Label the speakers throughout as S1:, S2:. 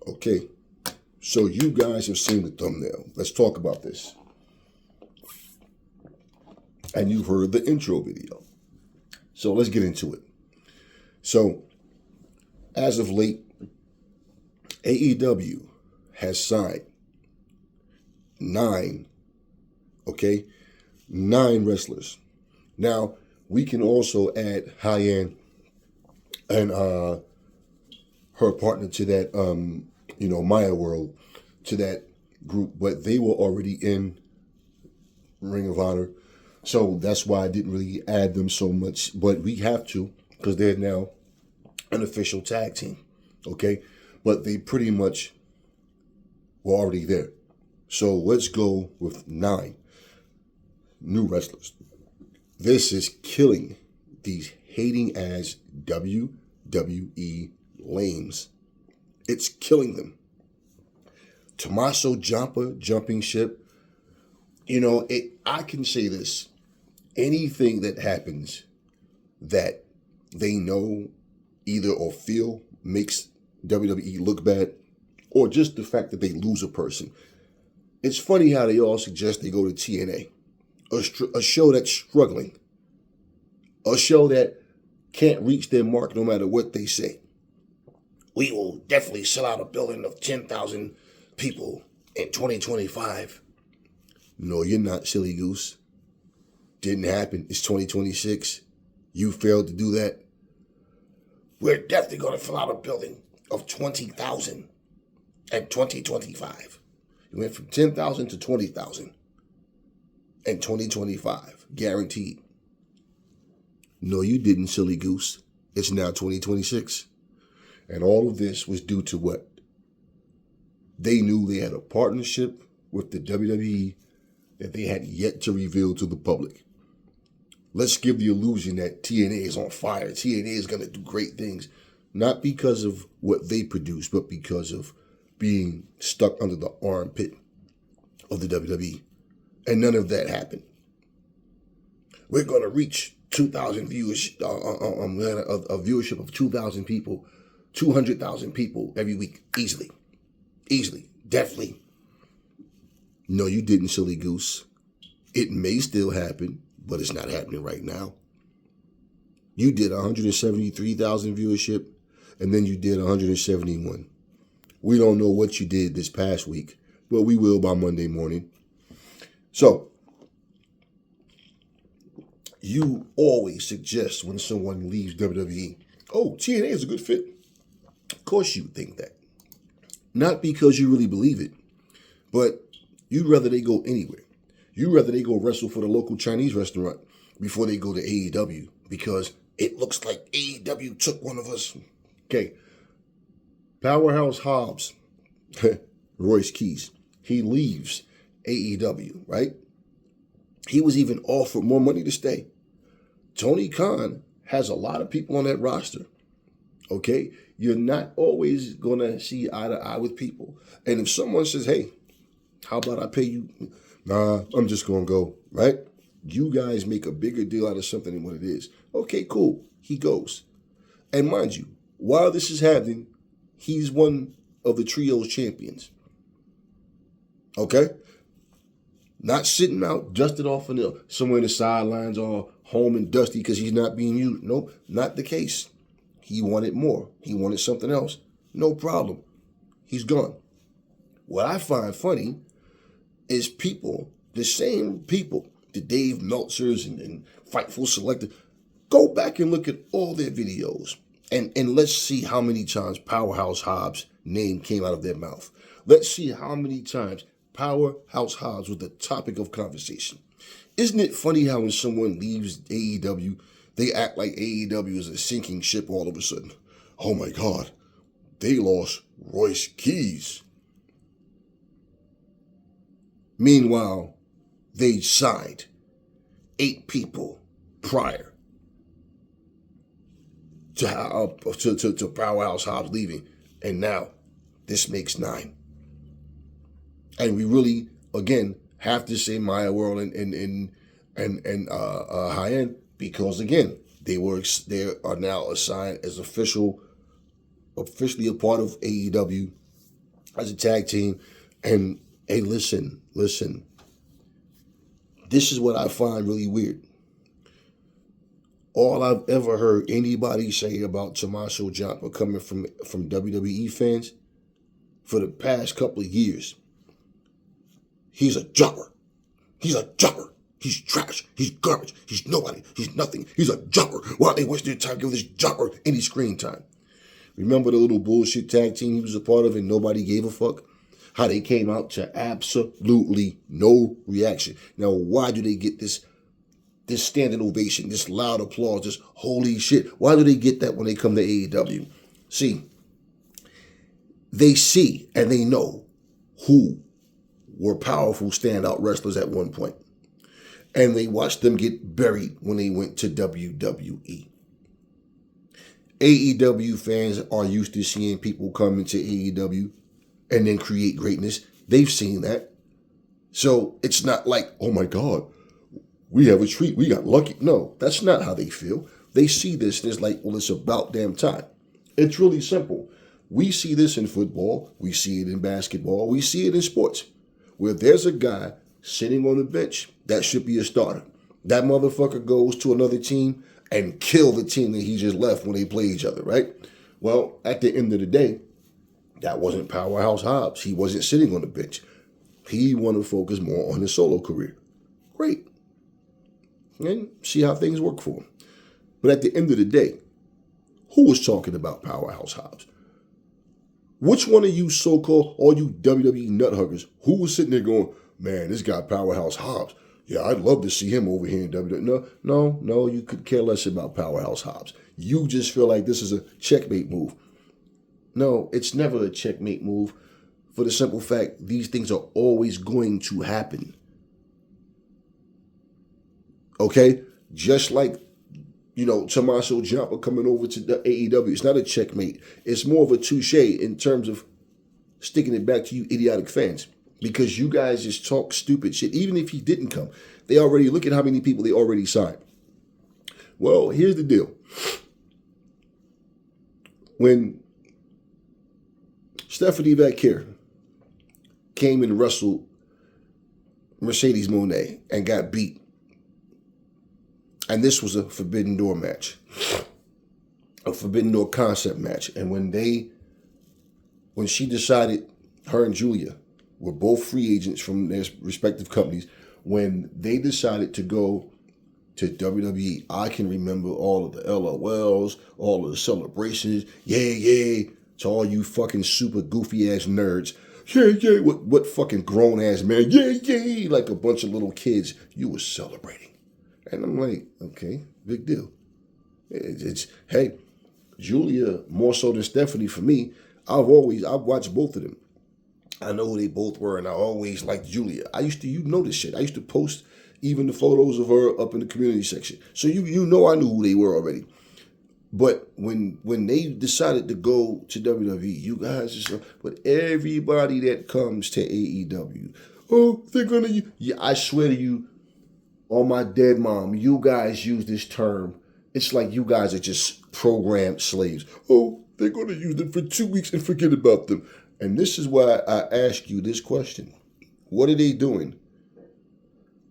S1: Okay, so you guys have seen the thumbnail. Let's talk about this. And you've heard the intro video. So let's get into it. So, as of late, AEW has signed 9 wrestlers. Now, we can also add High-End and her partner to that, Maya World, to that group, but they were already in Ring of Honor. So that's why I didn't really add them so much, but we have to because they're now an official tag team, okay? But they pretty much were already there. So let's go with 9 new wrestlers. This is killing these hating ass WWE lames. It's killing them. Tommaso Ciampa jumping ship. I can say this. Anything that happens that they know either or feel makes WWE look bad, or just the fact that they lose a person. It's funny how they all suggest they go to TNA, a show that's struggling, a show that can't reach their mark no matter what they say. We will definitely sell out a building of 10,000 people in 2025. No, you're not, silly goose. Didn't happen. It's 2026. You failed to do that. We're definitely going to fill out a building of 20,000 in 2025. You went from 10,000 to 20,000 in 2025. Guaranteed. No, you didn't, silly goose. It's now 2026. And all of this was due to what? They knew they had a partnership with the WWE that they had yet to reveal to the public. Let's give the illusion that TNA is on fire. TNA is going to do great things. Not because of what they produce, but because of being stuck under the armpit of the WWE. And none of that happened. We're going to reach 2,000 viewers, a viewership of 2,000 people, 200,000 people every week. Easily. Definitely. No, you didn't, silly goose. It may still happen, but it's not happening right now. You did 173,000 viewership, and then you did 171. We don't know what you did this past week, but we will by Monday morning. So, you always suggest when someone leaves WWE, oh, TNA is a good fit. Of course you think that. Not because you really believe it, but you'd rather they go anywhere. You'd rather they go wrestle for the local Chinese restaurant before they go to AEW because it looks like AEW took one of us. Okay. Powerhouse Hobbs, Royce Keys, he leaves AEW, right? He was even offered more money to stay. Tony Khan has a lot of people on that roster. Okay? You're not always going to see eye to eye with people. And if someone says, hey, how about I pay you? Nah, I'm just going to go, right? You guys make a bigger deal out of something than what it is. Okay, cool. He goes. And mind you, while this is happening, he's one of the trio's champions. Okay? Not sitting out, dusted off somewhere in the sidelines, all home and dusty because he's not being used. Nope, not the case. He wanted more. He wanted something else. No problem. He's gone. What I find funny is people, the same people, the Dave Meltzers and Fightful Selector, go back and look at all their videos and let's see how many times Powerhouse Hobbs' name came out of their mouth. Let's see how many times Powerhouse Hobbs was the topic of conversation. Isn't it funny how when someone leaves AEW, they act like AEW is a sinking ship all of a sudden? Oh my God, they lost Royce Keys. Meanwhile, they signed 8 people prior to Powerhouse Hobbs leaving, and now this makes 9. And we really, again, have to say Maya World and High-End because, again, they are now assigned as officially a part of AEW as a tag team. And hey, listen. This is what I find really weird. All I've ever heard anybody say about Tommaso Ciampa coming from WWE fans for the past couple of years, he's a jobber. He's a jobber. He's trash. He's garbage. He's nobody. He's nothing. He's a jobber. Why they waste their time giving this jobber any screen time? Remember the little bullshit tag team he was a part of and nobody gave a fuck? How they came out to absolutely no reaction. Now, why do they get this standing ovation, this loud applause, this holy shit? Why do they get that when they come to AEW? See, they see and they know who were powerful standout wrestlers at one point. And they watched them get buried when they went to WWE. AEW fans are used to seeing people come into AEW and then create greatness. They've seen that. So it's not like, oh my God, we have a treat. We got lucky. No, that's not how they feel. They see this and it's like, well, it's about damn time. It's really simple. We see this in football. We see it in basketball. We see it in sports. Where there's a guy sitting on the bench, that should be a starter. That motherfucker goes to another team and kill the team that he just left when they play each other, right? Well, at the end of the day, that wasn't Powerhouse Hobbs. He wasn't sitting on the bench. He wanted to focus more on his solo career. Great. And see how things work for him. But at the end of the day, who was talking about Powerhouse Hobbs? Which one of you so-called, all you WWE nut huggers, who was sitting there going, man, this guy Powerhouse Hobbs, yeah, I'd love to see him over here in WWE. No, you could care less about Powerhouse Hobbs. You just feel like this is a checkmate move. No, it's never a checkmate move for the simple fact these things are always going to happen. Okay? Just like, Tommaso Ciampa coming over to the AEW. It's not a checkmate. It's more of a touche in terms of sticking it back to you idiotic fans. Because you guys just talk stupid shit. Even if he didn't come, look at how many people they already signed. Well, here's the deal. When Stephanie Vaquer came and wrestled Mercedes Moné and got beat, and this was a Forbidden Door match, a Forbidden Door concept match, and when she decided, her and Julia were both free agents from their respective companies, when they decided to go to WWE, I can remember all of the LOLs, all of the celebrations, yay, to all you fucking super goofy ass nerds. Yeah, what fucking grown ass man, yay, like a bunch of little kids, you were celebrating. And I'm like, okay, big deal. Hey, Julia, more so than Stephanie for me, I've watched both of them. I know who they both were, and I always liked Julia. You know this shit. I used to post even the photos of her up in the community section. So you know I knew who they were already. But when they decided to go to WWE, you guys just, but everybody that comes to AEW, oh, they're gonna, yeah, I swear to you, on my dead mom, you guys use this term. It's like you guys are just programmed slaves. Oh, they're gonna use them for 2 weeks and forget about them. And this is why I ask you this question. What are they doing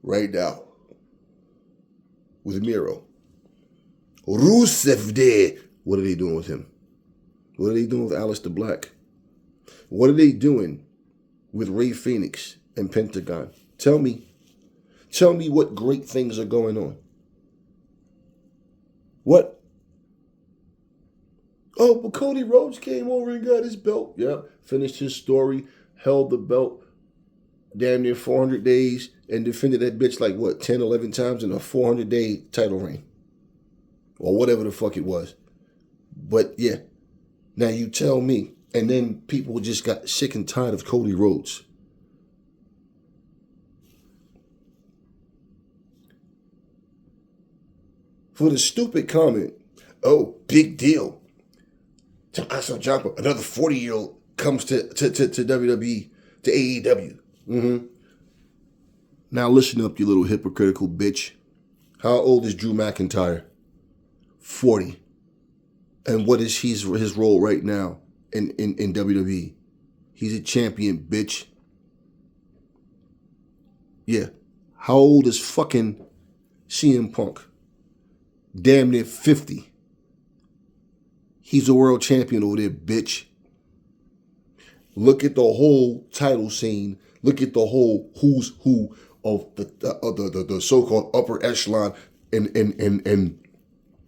S1: right now with Miro? Rusev Day. What are they doing with him? What are they doing with Aleister Black? What are they doing with Rey Fenix and Pentagon? Tell me what great things are going on. What? Oh, but Cody Rhodes came over and got his belt. Yeah, finished his story, held the belt damn near 400 days, and defended that bitch like, 10, 11 times in a 400-day title reign. Or whatever the fuck it was. But yeah, now you tell me. And then people just got sick and tired of Cody Rhodes. For the stupid comment, oh, big deal. Tommaso Ciampa, another 40-year-old comes to WWE, to AEW. Mm-hmm. Now listen up, you little hypocritical bitch. How old is Drew McIntyre? 40. And what is his role right now in WWE? He's a champion, bitch. Yeah. How old is fucking CM Punk? Damn near 50. He's a world champion over there, bitch. Look at the whole title scene. Look at the whole who's who of the so-called upper echelon in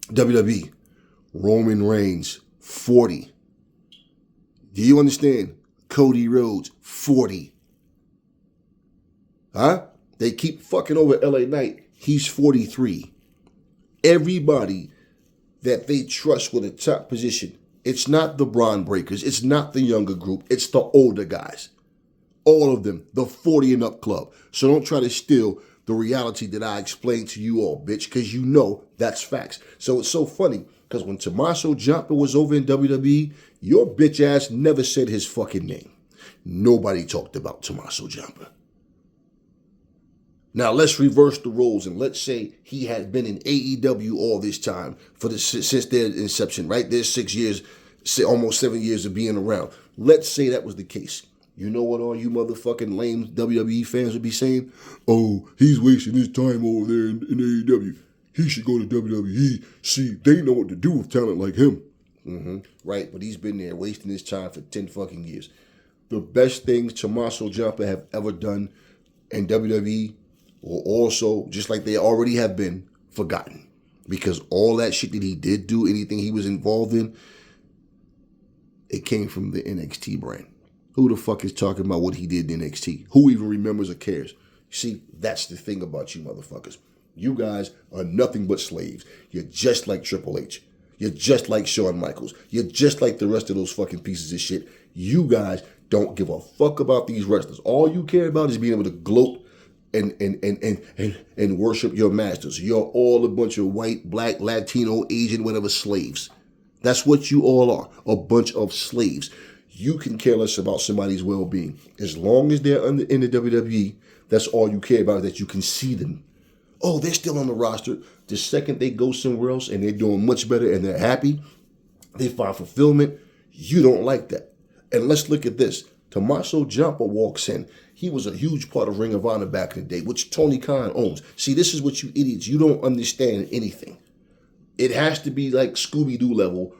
S1: WWE. Roman Reigns, 40. Do you understand? Cody Rhodes, 40. Huh? They keep fucking over LA Knight. He's 43. Everybody that they trust with a top position, it's not the Braun Breakers. It's not the younger group. It's the older guys. All of them, the 40 and up club. So don't try to steal the reality that I explained to you all, bitch, because you know that's facts. So it's so funny, because when Tommaso Ciampa was over in WWE, your bitch ass never said his fucking name. Nobody talked about Tommaso Ciampa. Now let's reverse the roles and let's say he had been in AEW all this time since their inception, right? There's 6 years, almost 7 years of being around. Let's say that was the case. You know what all you motherfucking lame WWE fans would be saying? Oh, he's wasting his time over there in AEW. He should go to WWE. See, they know what to do with talent like him. Right, but he's been there wasting his time for 10 fucking years. The best things Tommaso Ciampa have ever done in WWE will also, just like they already have been, forgotten. Because all that shit that he did do, anything he was involved in, it came from the NXT brand. Who the fuck is talking about what he did in NXT? Who even remembers or cares? See, that's the thing about you motherfuckers. You guys are nothing but slaves. You're just like Triple H. You're just like Shawn Michaels. You're just like the rest of those fucking pieces of shit. You guys don't give a fuck about these wrestlers. All you care about is being able to gloat and worship your masters. You're all a bunch of white, black, Latino, Asian, whatever slaves. That's what you all are, a bunch of slaves. You can care less about somebody's well-being. As long as they're in the WWE, that's all you care about, that you can see them. Oh, they're still on the roster. The second they go somewhere else and they're doing much better and they're happy, they find fulfillment, you don't like that. And let's look at this. Tommaso Ciampa walks in. He was a huge part of Ring of Honor back in the day, which Tony Khan owns. See, this is what you idiots, you don't understand anything. It has to be like Scooby-Doo level,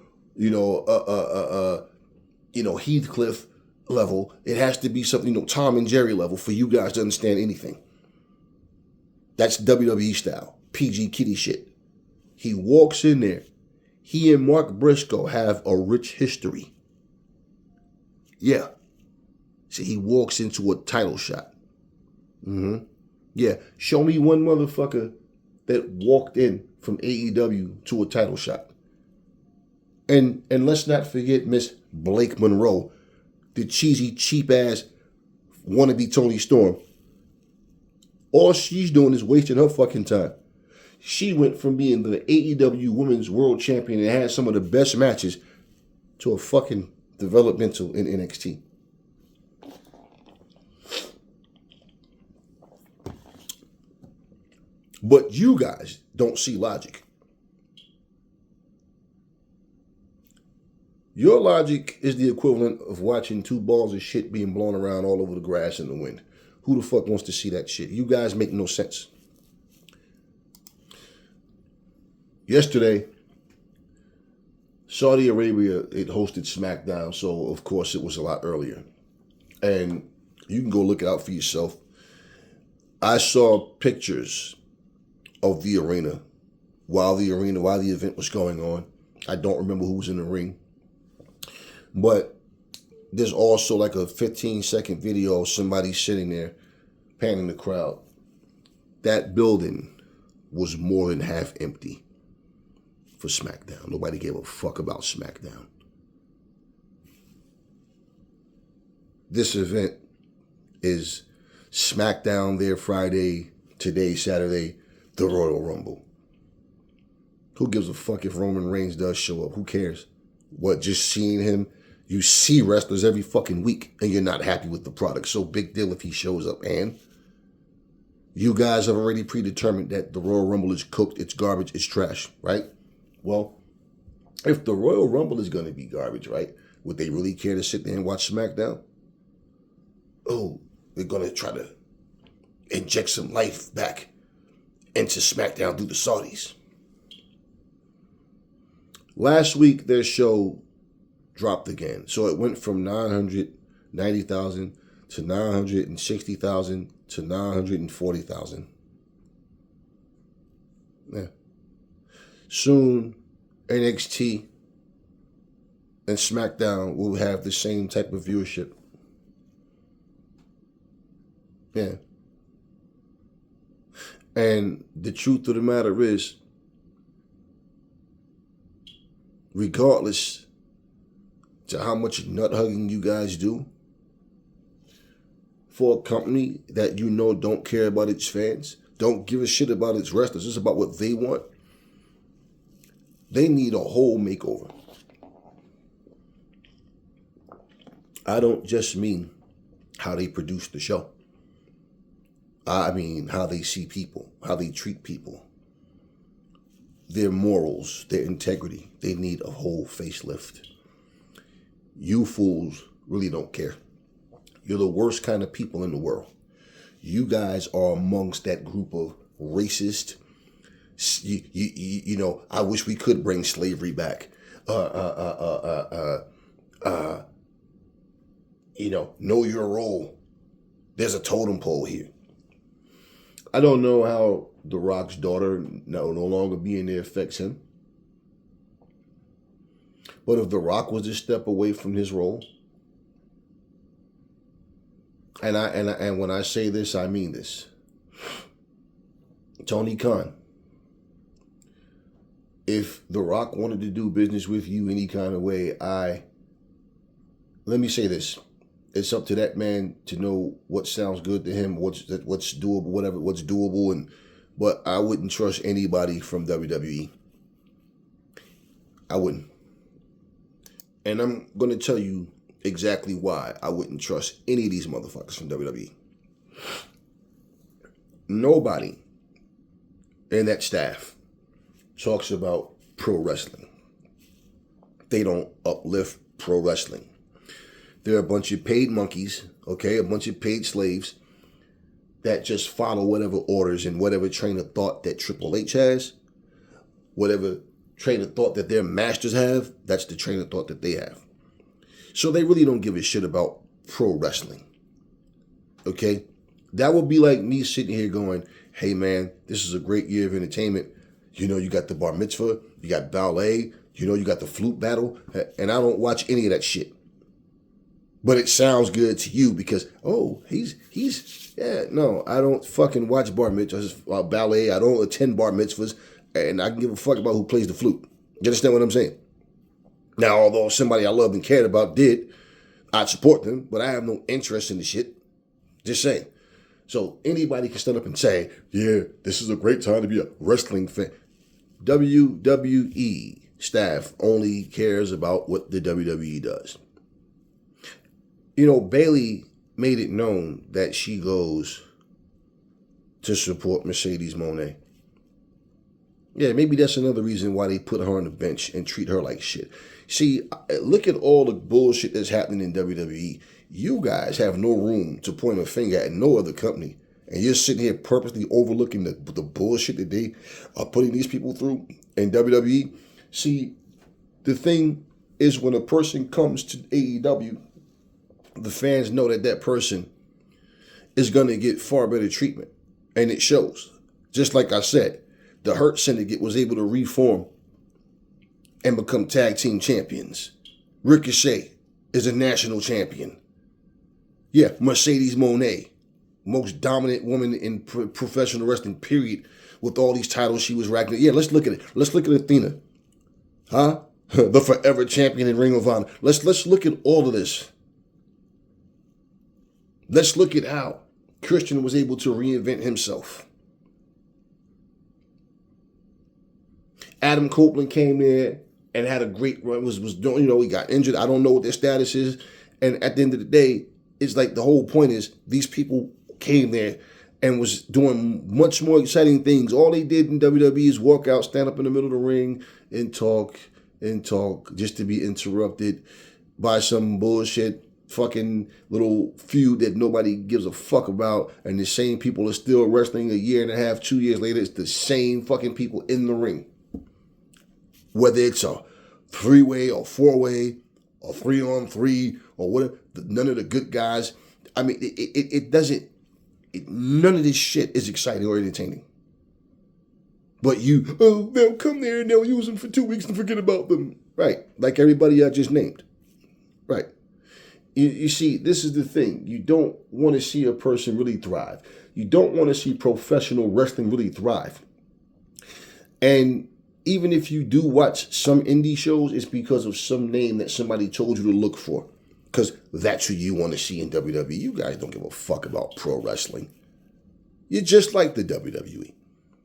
S1: Heathcliff level. It has to be something, Tom and Jerry level for you guys to understand anything. That's WWE style, PG kitty shit. He walks in there. He and Mark Briscoe have a rich history. Yeah. See, he walks into a title shot. Yeah. Show me one motherfucker that walked in from AEW to a title shot. And let's not forget Miss Blake Monroe, the cheesy, cheap-ass wannabe Tony Storm. All she's doing is wasting her fucking time. She went from being the AEW Women's World Champion and had some of the best matches to a fucking developmental in NXT. But you guys don't see logic. Your logic is the equivalent of watching two balls of shit being blown around all over the grass in the wind. Who the fuck wants to see that shit? You guys make no sense. Yesterday, Saudi Arabia, it hosted SmackDown, so of course it was a lot earlier. And you can go look it out for yourself. I saw pictures of the arena while the event was going on. I don't remember who was in the ring. But there's also like a 15-second video of somebody sitting there panning the crowd. That building was more than half empty for SmackDown. Nobody gave a fuck about SmackDown. This event is SmackDown there Friday, today, Saturday, the Royal Rumble. Who gives a fuck if Roman Reigns does show up? Who cares? What, just seeing him? You see wrestlers every fucking week and you're not happy with the product. So big deal if he shows up. And you guys have already predetermined that the Royal Rumble is cooked, it's garbage, it's trash, right? Well, if the Royal Rumble is going to be garbage, right, would they really care to sit there and watch SmackDown? oh, we're going to try to inject some life back into SmackDown through the Saudis. Last week, their show dropped again. So it went from 990,000 to 960,000 to 940,000. Yeah. Soon, NXT and SmackDown will have the same type of viewership. Yeah. And the truth of the matter is, regardless to how much nut hugging you guys do, for a company that you know don't care about its fans, don't give a shit about its wrestlers, it's about what they want, they need a whole makeover. I don't just mean how they produce the show. I mean how they see people, how they treat people, their morals, their integrity. They need a whole facelift. You fools really don't care. You're the worst kind of people in the world. You guys are amongst that group of racist, you know, I wish we could bring slavery back. You know your role. There's a totem pole here. I don't know how The Rock's daughter no longer being there affects him. But if The Rock was a step away from his role, and when I say this, I mean this. Tony Khan, if The Rock wanted to do business with you any kind of way, let me say this. It's up to that man to know what sounds good to him, what's doable, what's doable, but I wouldn't trust anybody from WWE. I wouldn't. And I'm going to tell you exactly why I wouldn't trust any of these motherfuckers from WWE. Nobody in that staff talks about pro wrestling. They don't uplift pro wrestling. They're a bunch of paid monkeys, okay, a bunch of paid slaves that just follow whatever orders and whatever train of thought that Triple H has, whatever train of thought that their masters have, that's the train of thought that they have. So they really don't give a shit about pro wrestling, okay? That would be like me sitting here going, hey man, this is a great year of entertainment. You know, you got the bar mitzvah, you got ballet, you know, you got the flute battle, and I don't watch any of that shit. But it sounds good to you because, oh, no, I don't fucking watch bar mitzvahs, ballet. I don't attend bar mitzvahs, and I can give a fuck about who plays the flute. You understand what I'm saying? Now, although somebody I loved and cared about did, I'd support them, but I have no interest in the shit. Just saying. So anybody can stand up and say, yeah, this is a great time to be a wrestling fan. WWE staff only cares about what the WWE does. You know, Bayley made it known that she goes to support Mercedes Moné. Yeah, maybe that's another reason why they put her on the bench and treat her like shit. See, look at all the bullshit that's happening in WWE. You guys have no room to point a finger at no other company. And you're sitting here purposely overlooking the bullshit that they are putting these people through in WWE. See, the thing is when a person comes to AEW, the fans know that person is going to get far better treatment. And it shows. Just like I said, the Hurt Syndicate was able to reform and become tag team champions. Ricochet is a national champion. Yeah, Mercedes Moné, most dominant woman in professional wrestling, period, with all these titles she was racking. Yeah, let's look at it. Let's look at Athena. Huh? The forever champion in Ring of Honor. Let's look at all of this. Let's look at how Christian was able to reinvent himself. Adam Copeland came there and had a great run, was doing, you know, he got injured. I don't know what their status is. And at the end of the day, it's like the whole point is these people came there and was doing much more exciting things. All they did in WWE is walk out, stand up in the middle of the ring and talk just to be interrupted by some bullshit fucking little feud that nobody gives a fuck about, and the same people are still wrestling a year and a half, 2 years later. It's the same fucking people in the ring. Whether it's a 3-way or 4-way or 3-on-3 or whatever, none of the good guys. I mean, it doesn't, none of this shit is exciting or entertaining. But they'll come there and they'll use them for 2 weeks and forget about them. Right, like everybody I just named. Right. You see, this is the thing. You don't want to see a person really thrive. You don't want to see professional wrestling really thrive. And even if you do watch some indie shows, it's because of some name that somebody told you to look for. Because that's who you want to see in WWE. You guys don't give a fuck about pro wrestling. You're just like the WWE.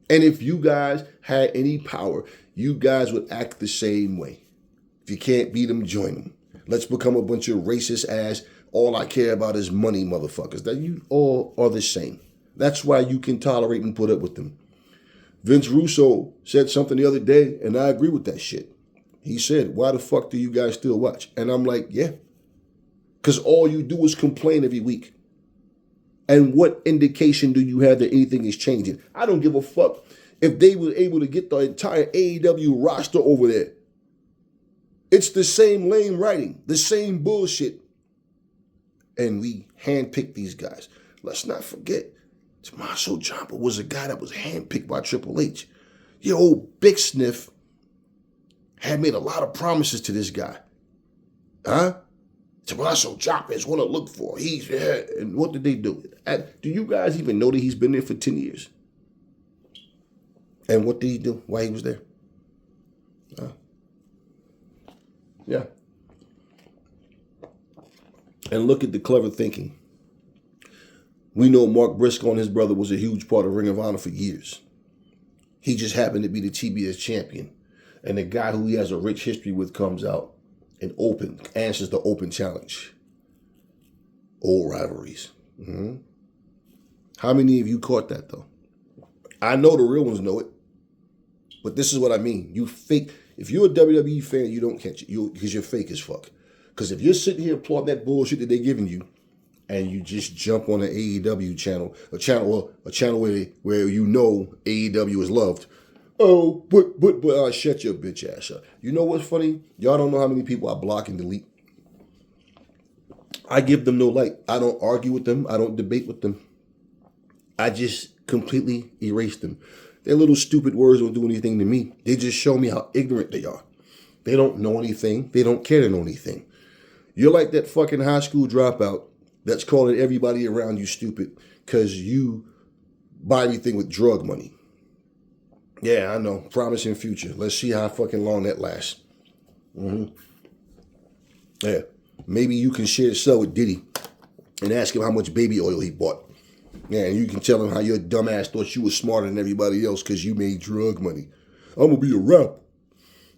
S1: And if you guys had any power, you guys would act the same way. If you can't beat them, join them. Let's become a bunch of racist ass, all I care about is money motherfuckers. That you all are the same. That's why you can tolerate and put up with them. Vince Russo said something the other day, and I agree with that shit. He said, why the fuck do you guys still watch? And I'm like, yeah. Because all you do is complain every week. And what indication do you have that anything is changing? I don't give a fuck if they were able to get the entire AEW roster over there. It's the same lame writing, the same bullshit. And we handpicked these guys. Let's not forget, Tommaso Ciampa was a guy that was handpicked by Triple H. Your old Big Sniff had made a lot of promises to this guy. Huh? Tommaso Ciampa is one to look for. And what did they do? Do you guys even know that he's been there for 10 years? And what did he do while he was there? Yeah. And look at the clever thinking. We know Mark Briscoe and his brother was a huge part of Ring of Honor for years. He just happened to be the TBS champion. And the guy who he has a rich history with comes out and answers the open challenge. Old rivalries. Mm-hmm. How many of you caught that, though? I know the real ones know it. But this is what I mean. You fake. If you're a WWE fan, you don't catch it because you're fake as fuck. Because if you're sitting here applauding that bullshit that they're giving you, and you just jump on an AEW channel, a channel where you know AEW is loved. Oh, but shut your bitch ass up. You know what's funny? Y'all don't know how many people I block and delete. I give them no light. I don't argue with them. I don't debate with them. I just completely erase them. Their little stupid words don't do anything to me. They just show me how ignorant they are. They don't know anything. They don't care to know anything. You're like that fucking high school dropout that's calling everybody around you stupid because you buy everything with drug money. Yeah, I know. Promising future. Let's see how fucking long that lasts. Mm-hmm. Yeah. Maybe you can share the cell with Diddy and ask him how much baby oil he bought. Yeah, and you can tell him how your dumb ass thought you was smarter than everybody else because you made drug money. I'm going to be a rapper.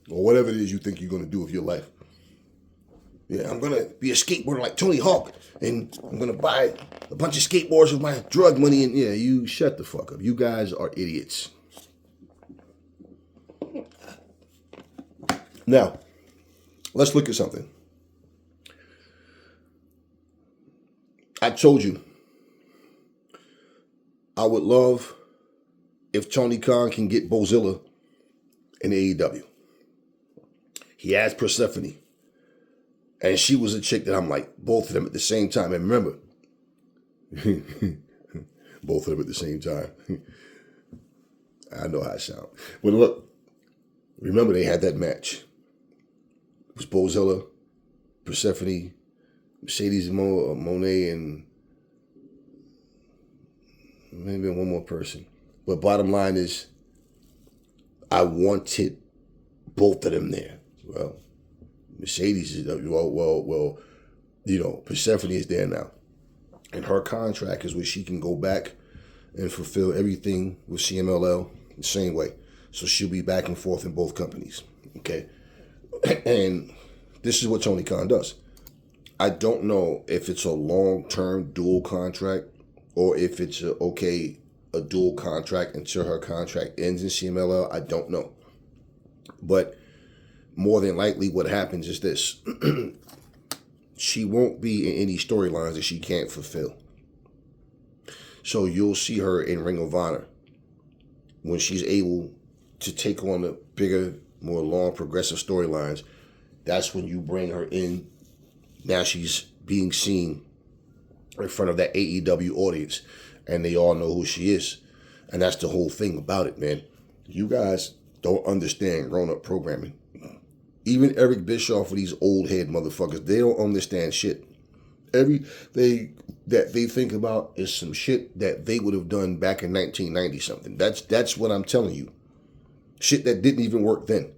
S1: Or whatever it is you think you're going to do with your life. Yeah, I'm going to be a skateboarder like Tony Hawk. And I'm going to buy a bunch of skateboards with my drug money. And yeah, you shut the fuck up. You guys are idiots. Now, let's look at something. I told you, I would love if Tony Khan can get Bozilla in AEW. He has Persephone. And she was a chick that I'm like, both of them at the same time. And remember, both of them at the same time. I know how I sound. But look, remember they had that match. It was Bozilla, Persephone, Mercedes Monet, and maybe one more person. But bottom line is, I wanted both of them there. Well, Mercedes is, Persephone is there now. And her contract is where she can go back and fulfill everything with CMLL the same way. So she'll be back and forth in both companies. Okay. And this is what Tony Khan does. I don't know if it's a long-term dual contract or if it's a dual contract until her contract ends in CMLL. I don't know. But more than likely what happens is this. she won't be in any storylines that she can't fulfill. So you'll see her in Ring of Honor when she's able to take on the bigger, more long, progressive storylines. That's when you bring her in. Now she's being seen in front of that AEW audience, and they all know who she is. And that's the whole thing about it, man. You guys don't understand grown-up programming. Even Eric Bischoff with these old head motherfuckers, they don't understand shit. Everything that they think about is some shit that they would have done back in 1990 something. That's what I'm telling you. Shit that didn't even work then.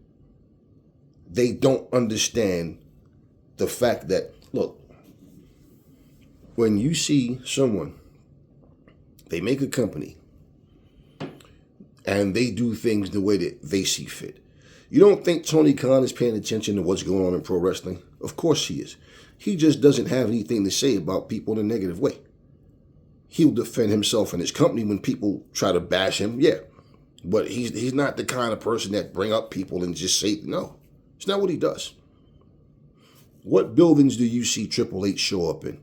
S1: They don't understand the fact that, look, when you see someone, they make a company, and they do things the way that they see fit. You don't think Tony Khan is paying attention to what's going on in pro wrestling? Of course he is. He just doesn't have anything to say about people in a negative way. He'll defend himself and his company when people try to bash him, yeah. But he's not the kind of person that bring up people and just say, no. It's not what he does. What buildings do you see Triple H show up in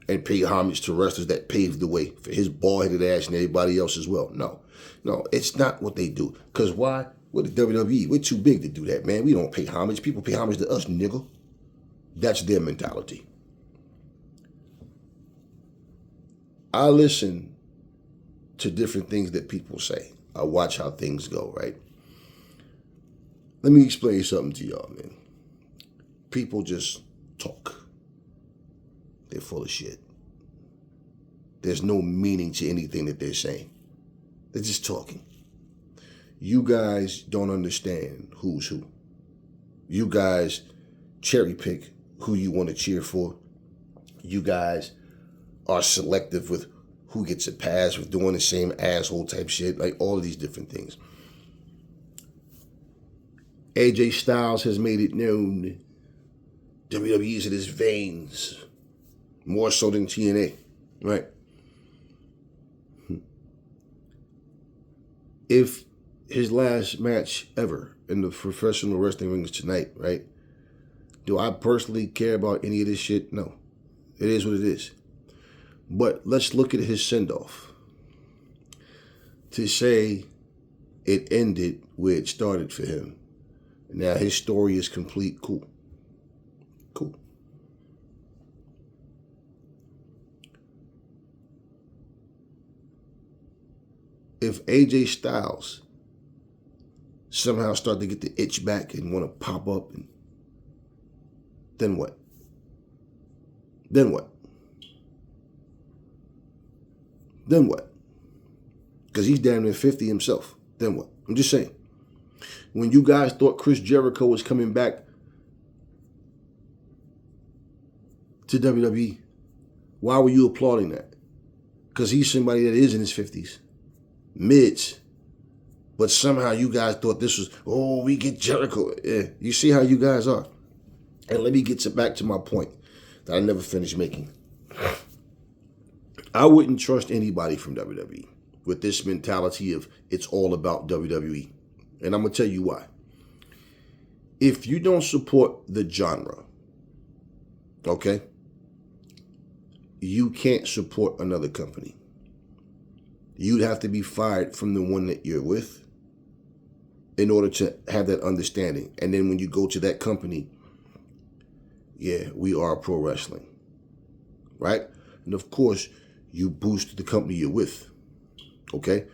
S1: and pay homage to wrestlers that paved the way for his bald-headed ass and everybody else as well? No, it's not what they do. Because why? We're the WWE. We're too big to do that, man. We don't pay homage. People pay homage to us, nigga. That's their mentality. I listen to different things that people say. I watch how things go, right? Let me explain something to y'all, man. People just talk. They're full of shit. There's no meaning to anything that they're saying. They're just talking. You guys don't understand who's who. You guys cherry pick who you want to cheer for. You guys are selective with who gets a pass with doing the same asshole type shit, like all of these different things. AJ Styles has made it known WWE's in his veins, more so than TNA, right? If his last match ever in the professional wrestling ring is tonight, right? Do I personally care about any of this shit? No. It is what it is. But let's look at his send-off. To say it ended where it started for him. Now his story is complete. Cool. If AJ Styles somehow start to get the itch back and want to pop up, and then what? Then what? Because he's damn near 50 himself. Then what? I'm just saying. When you guys thought Chris Jericho was coming back to WWE, why were you applauding that? Because he's somebody that is in his 50s. Mids. But somehow you guys thought this was, we get Jericho. Yeah, you see how you guys are. And let me get back to my point that I never finished making. I wouldn't trust anybody from WWE with this mentality of it's all about WWE. And I'm going to tell you why. If you don't support the genre, okay, you can't support another company. You'd have to be fired from the one that you're with in order to have that understanding. And then when you go to that company, yeah, we are pro wrestling, right? And of course, you boost the company you're with, okay?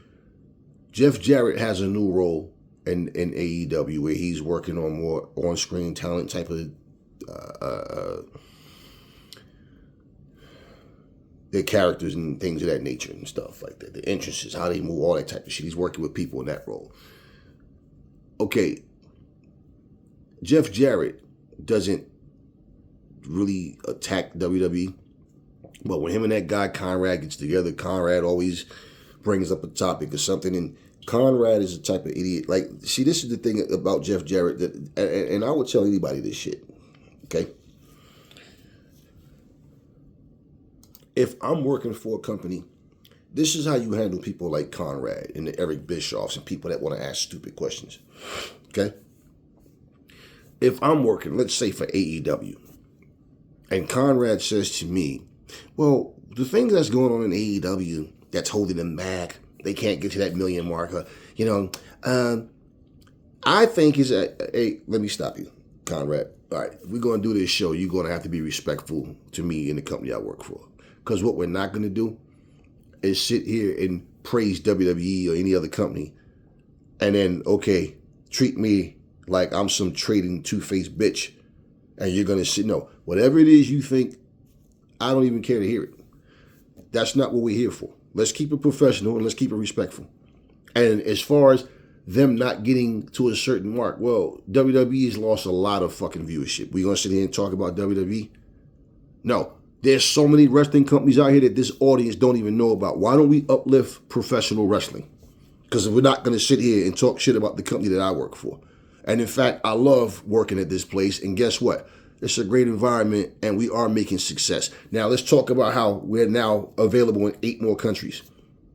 S1: Jeff Jarrett has a new role in AEW where he's working on more on-screen talent type of their characters and things of that nature and stuff like that. The entrances, how they move, all that type of shit. He's working with people in that role. Okay, Jeff Jarrett doesn't really attack WWE, but when him and that guy Conrad gets together, Conrad always brings up a topic or something, and Conrad is a type of idiot. Like, see, this is the thing about Jeff Jarrett, that, and I would tell anybody this shit, okay? If I'm working for a company, this is how you handle people like Conrad and the Eric Bischoffs and people that want to ask stupid questions, okay? If I'm working, let's say for AEW, And Conrad says to me, well, the thing that's going on in AEW that's holding them back, they can't get to that million marker, I think is hey, let me stop you, Conrad. All right, if we're going to do this show, you're going to have to be respectful to me and the company I work for. Because what we're not going to do is sit here and praise WWE or any other company and then, okay, treat me like I'm some trading two-faced bitch and you're going to sit, no, whatever it is you think, I don't even care to hear it. That's not what we're here for. Let's keep it professional and let's keep it respectful. And as far as them not getting to a certain mark, well, WWE has lost a lot of fucking viewership. We going to sit here and talk about WWE? No. There's so many wrestling companies out here that this audience don't even know about. Why don't we uplift professional wrestling? Because we're not going to sit here and talk shit about the company that I work for. And in fact, I love working at this place. And guess what? It's a great environment and we are making success. Now, let's talk about how we're now available in 8 more countries.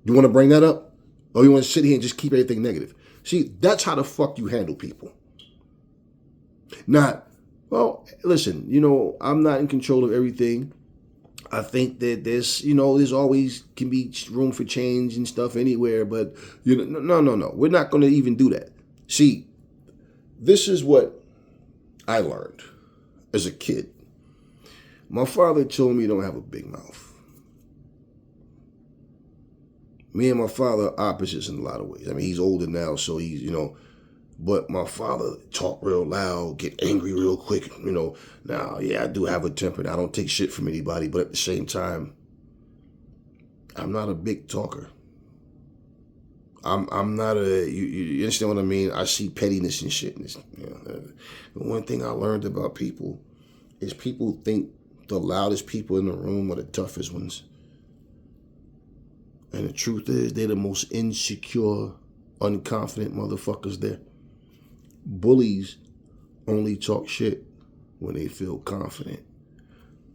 S1: You want to bring that up? Or you want to sit here and just keep everything negative? See, that's how the fuck you handle people. Not, well, listen, I'm not in control of everything. I think that there's always can be room for change and stuff anywhere, but no. We're not going to even do that. See, this is what I learned as a kid. My father told me don't have a big mouth. Me and my father are opposites in a lot of ways. I mean, he's older now, so he's, but my father talk real loud, get angry real quick, Now, yeah, I do have a temper. I don't take shit from anybody, but at the same time, I'm not a big talker. I'm not you understand what I mean? I see pettiness and shit. The one thing I learned about people is people think the loudest people in the room are the toughest ones. And the truth is, they're the most insecure, unconfident motherfuckers there. Bullies only talk shit when they feel confident.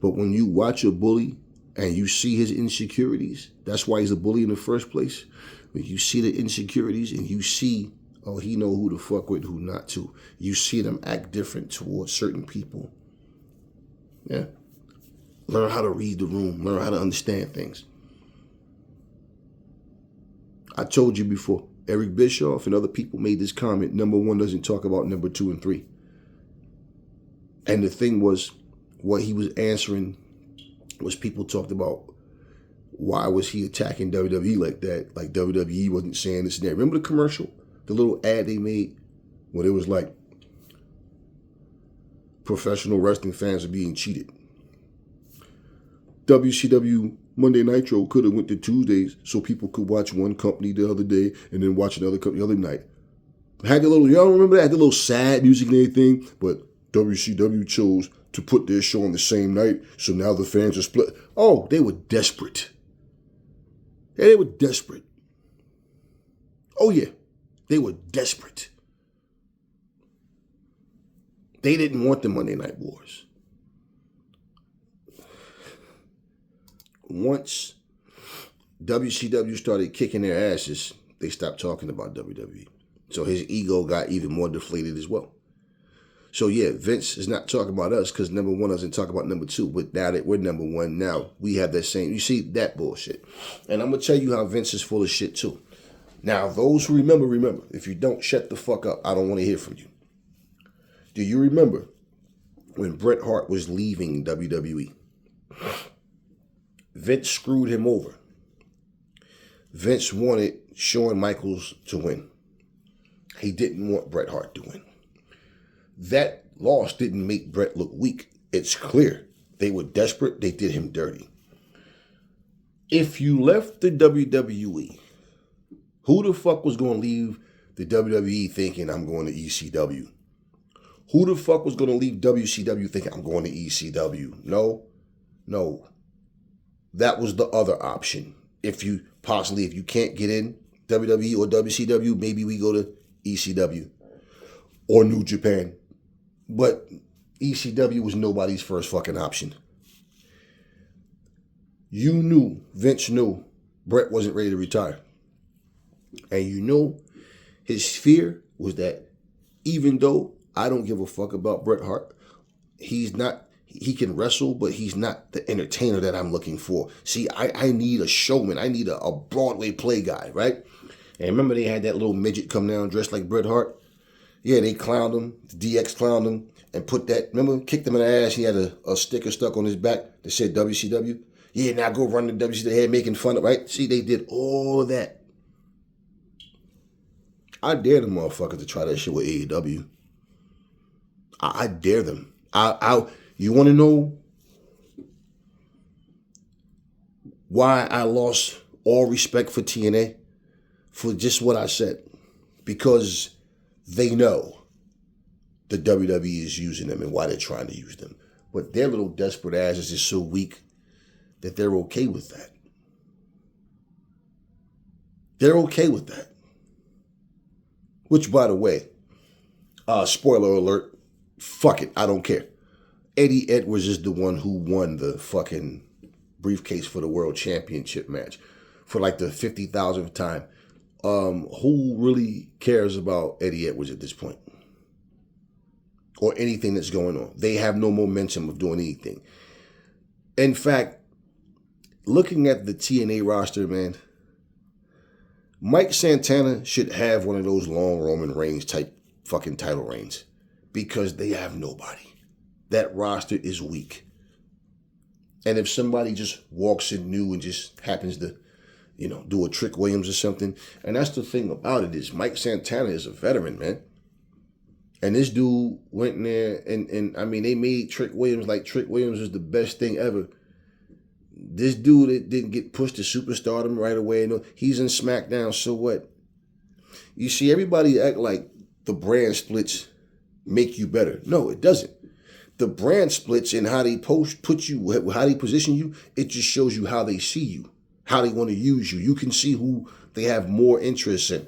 S1: But when you watch a bully and you see his insecurities, that's why he's a bully in the first place. When you see the insecurities and you see, oh, he know who to fuck with, who not to. You see them act different towards certain people. Yeah. Learn how to read the room. Learn how to understand things. I told you before, Eric Bischoff and other people made this comment, number 1 doesn't talk about number 2 and 3. And the thing was, what he was answering was people talked about, why was he attacking WWE like that? Like WWE wasn't saying this and that. Remember the commercial? The little ad they made where it was like, professional wrestling fans are being cheated. WCW Monday Nitro could have went to Tuesdays so people could watch one company the other day and then watch another company the other night. Had the little, y'all remember that? The little sad music and everything, but WCW chose to put their show on the same night, so now the fans are split. Oh, they were desperate. Yeah, they were desperate. Oh yeah, they were desperate. They didn't want the Monday Night Wars. Once WCW started kicking their asses, they stopped talking about WWE. So his ego got even more deflated as well. So yeah, Vince is not talking about us because number 1 doesn't talk about number 2. But now that we're number 1, now we have that same, you see that bullshit. And I'm going to tell you how Vince is full of shit too. Now, those who remember. If you don't, shut the fuck up. I don't want to hear from you. Do you remember when Bret Hart was leaving WWE? Vince screwed him over. Vince wanted Shawn Michaels to win. He didn't want Bret Hart to win. That loss didn't make Bret look weak. It's clear. They were desperate. They did him dirty. If you left the WWE, who the fuck was going to leave the WWE thinking I'm going to ECW? Who the fuck was going to leave WCW thinking I'm going to ECW? No. That was the other option. If you can't get in WWE or WCW, maybe we go to ECW or New Japan. But ECW was nobody's first fucking option. You knew, Vince knew, Bret wasn't ready to retire. And you know his fear was that even though I don't give a fuck about Bret Hart, he can wrestle, but he's not the entertainer that I'm looking for. See, I need a showman. I need a Broadway play guy, right? And remember they had that little midget come down dressed like Bret Hart? Yeah, they clowned him. DX clowned him and put that, remember, kicked him in the ass. He had a sticker stuck on his back that said WCW. Yeah, now go run the WCW. They had making fun of, right? See, they did all of that. I dare the motherfuckers to try that shit with AEW. I dare them. You want to know why I lost all respect for TNA? For just what I said. Because they know the WWE is using them and why they're trying to use them. But their little desperate asses is so weak that they're okay with that. They're okay with that. Which, by the way, spoiler alert, fuck it, I don't care. Eddie Edwards is the one who won the fucking briefcase for the World Championship match for like the 50,000th time. Who really cares about Eddie Edwards at this point? Or anything that's going on? They have no momentum of doing anything. In fact, looking at the TNA roster, man, Mike Santana should have one of those long Roman Reigns type fucking title reigns because they have nobody. That roster is weak. And if somebody just walks in new and just happens to, do a Trick Williams or something, and that's the thing about it is Mike Santana is a veteran, man. And this dude went in there and I mean, they made Trick Williams like Trick Williams was the best thing ever. This dude it didn't get pushed to superstardom right away. No, he's in SmackDown, so what? You see, everybody act like the brand splits make you better. No, it doesn't. The brand splits and how they put you, how they position you, it just shows you how they see you, how they want to use you. You can see who they have more interest in.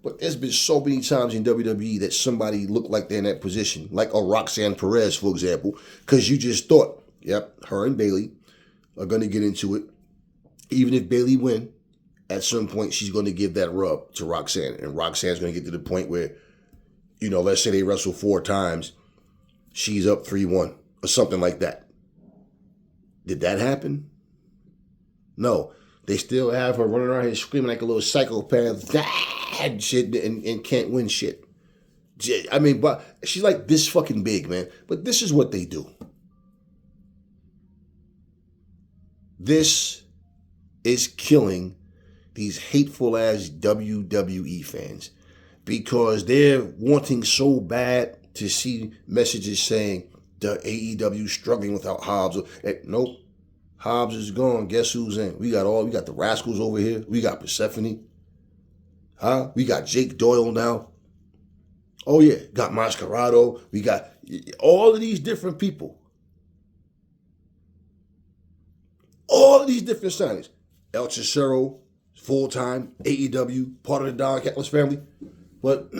S1: But there's been so many times in WWE that somebody looked like they're in that position, like a Roxanne Perez, for example, because you just thought, yep, her and Bayley are going to get into it. Even if Bayley win, at some point she's going to give that rub to Roxanne. And Roxanne's going to get to the point where, let's say they wrestle 4 times, she's up 3-1 or something like that. Did that happen? No. They still have her running around here screaming like a little psychopath and shit and can't win shit. I mean, but she's like this fucking big, man. But this is what they do. This is killing these hateful ass WWE fans because they're wanting so bad to see messages saying the AEW struggling without Hobbs. Nope. Hobbs is gone. Guess who's in? We got the Rascals over here. We got Persephone. We got Jake Doyle now. Oh yeah, got Mascarado. We got all of these different people. All of these different signings. El Cicero, full-time, AEW, part of the Don Callis family. But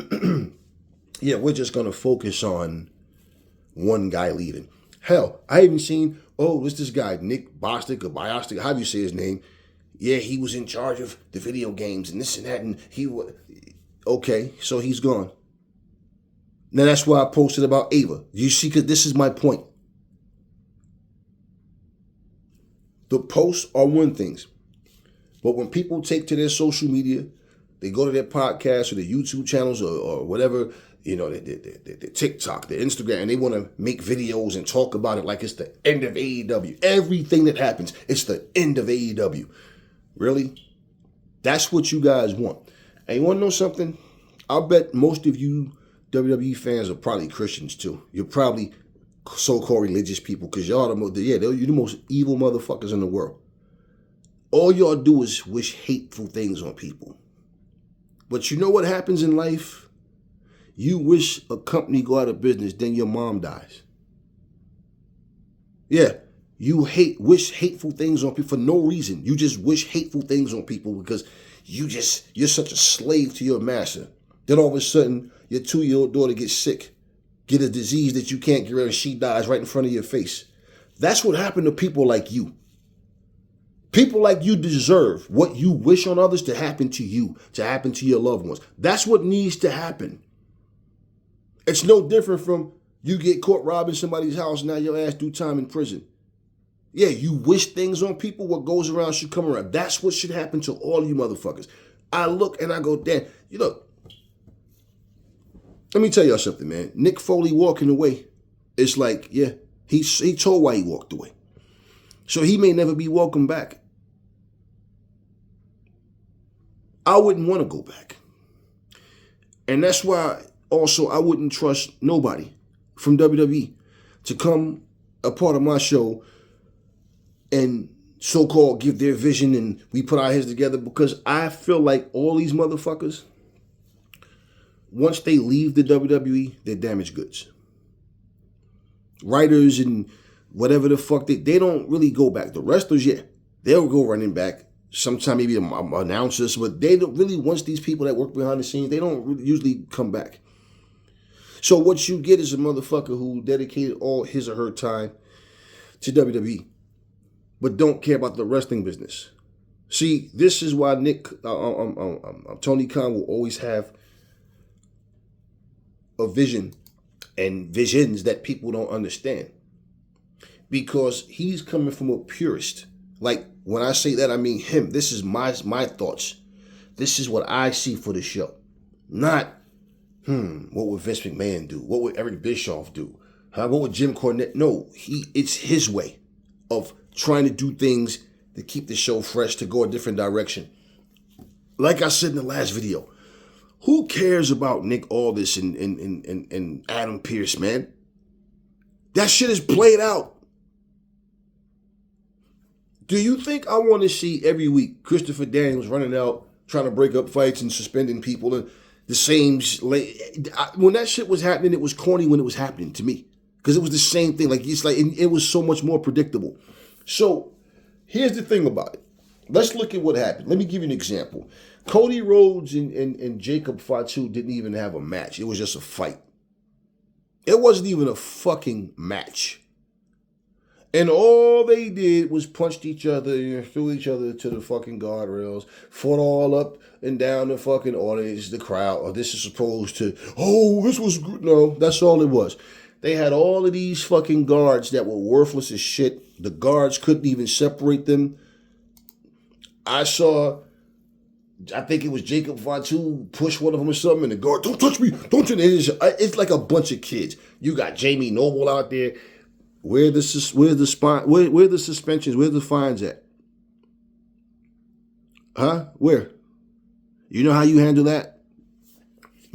S1: yeah, we're just going to focus on one guy leaving. Hell, I even seen, what's this guy, Nick Bostic or Biostic, how do you say his name? Yeah, he was in charge of the video games and this and that, and he was, okay, so he's gone. Now that's why I posted about Ava. You see, because this is my point. The posts are one thing, but when people take to their social media, they go to their podcasts or their YouTube channels or whatever, the TikTok, the Instagram, and they want to make videos and talk about it like it's the end of AEW. Everything that happens, it's the end of AEW. Really? That's what you guys want. And you want to know something? I'll bet most of you WWE fans are probably Christians too. You're probably so-called religious people because you're the most evil motherfuckers in the world. All y'all do is wish hateful things on people. But you know what happens in life? You wish a company go out of business, then your mom dies. Yeah, you wish hateful things on people for no reason. You just wish hateful things on people because you're such a slave to your master. Then all of a sudden, your 2-year-old daughter gets sick, get a disease that you can't get rid of, and she dies right in front of your face. That's what happened to people like you. People like you deserve what you wish on others to happen to you, to happen to your loved ones. That's what needs to happen. It's no different from You get caught robbing somebody's house, now your ass do time in prison. Yeah, you wish things on people, what goes around should come around. That's what should happen to all you motherfuckers. I look and I go, damn, you look. Let me tell y'all something, man. Nick Foley walking away, it's like, yeah, he told why he walked away. So he may never be welcome back. I wouldn't want to go back. And that's why also I wouldn't trust nobody from WWE to come a part of my show and so-called give their vision and we put our heads together, because I feel like all these motherfuckers, once they leave the WWE, they're damaged goods. Writers and whatever the fuck, they don't really go back. The wrestlers, yeah, they'll go running back. Sometime maybe announcers, but they don't really, once these people that work behind the scenes, they don't really usually come back. So what you get is a motherfucker who dedicated all his or her time to WWE, but don't care about the wrestling business. See, this is why Tony Khan will always have a vision and visions that people don't understand, because he's coming from a purist. Like, when I say that, I mean him. This is my thoughts. This is what I see for the show. Not, what would Vince McMahon do? What would Eric Bischoff do? What would Jim Cornette? No, it's his way of trying to do things to keep the show fresh, to go a different direction. Like I said in the last video, who cares about Nick Aldis and Adam Pearce, man? That shit is played out. Do you think I want to see every week Christopher Daniels running out, trying to break up fights and suspending people? And the same, when that shit was happening, it was corny when it was happening to me, because it was the same thing. Like, it's like it was so much more predictable. So here's the thing about it. Let's look at what happened. Let me give you an example. Cody Rhodes and Jacob Fatu didn't even have a match. It was just a fight. It wasn't even a fucking match. And all they did was punched each other, threw each other to the fucking guardrails, fought all up and down the fucking audience, the crowd. Or this is supposed to, this was good. No, that's all it was. They had all of these fucking guards that were worthless as shit. The guards couldn't even separate them. I think it was Jacob Fatu push one of them or something, and the guard, don't touch me, don't you? It's like a bunch of kids. You got Jamie Noble out there. Where the suspensions? Where the fines at? Huh? Where? You know how you handle that?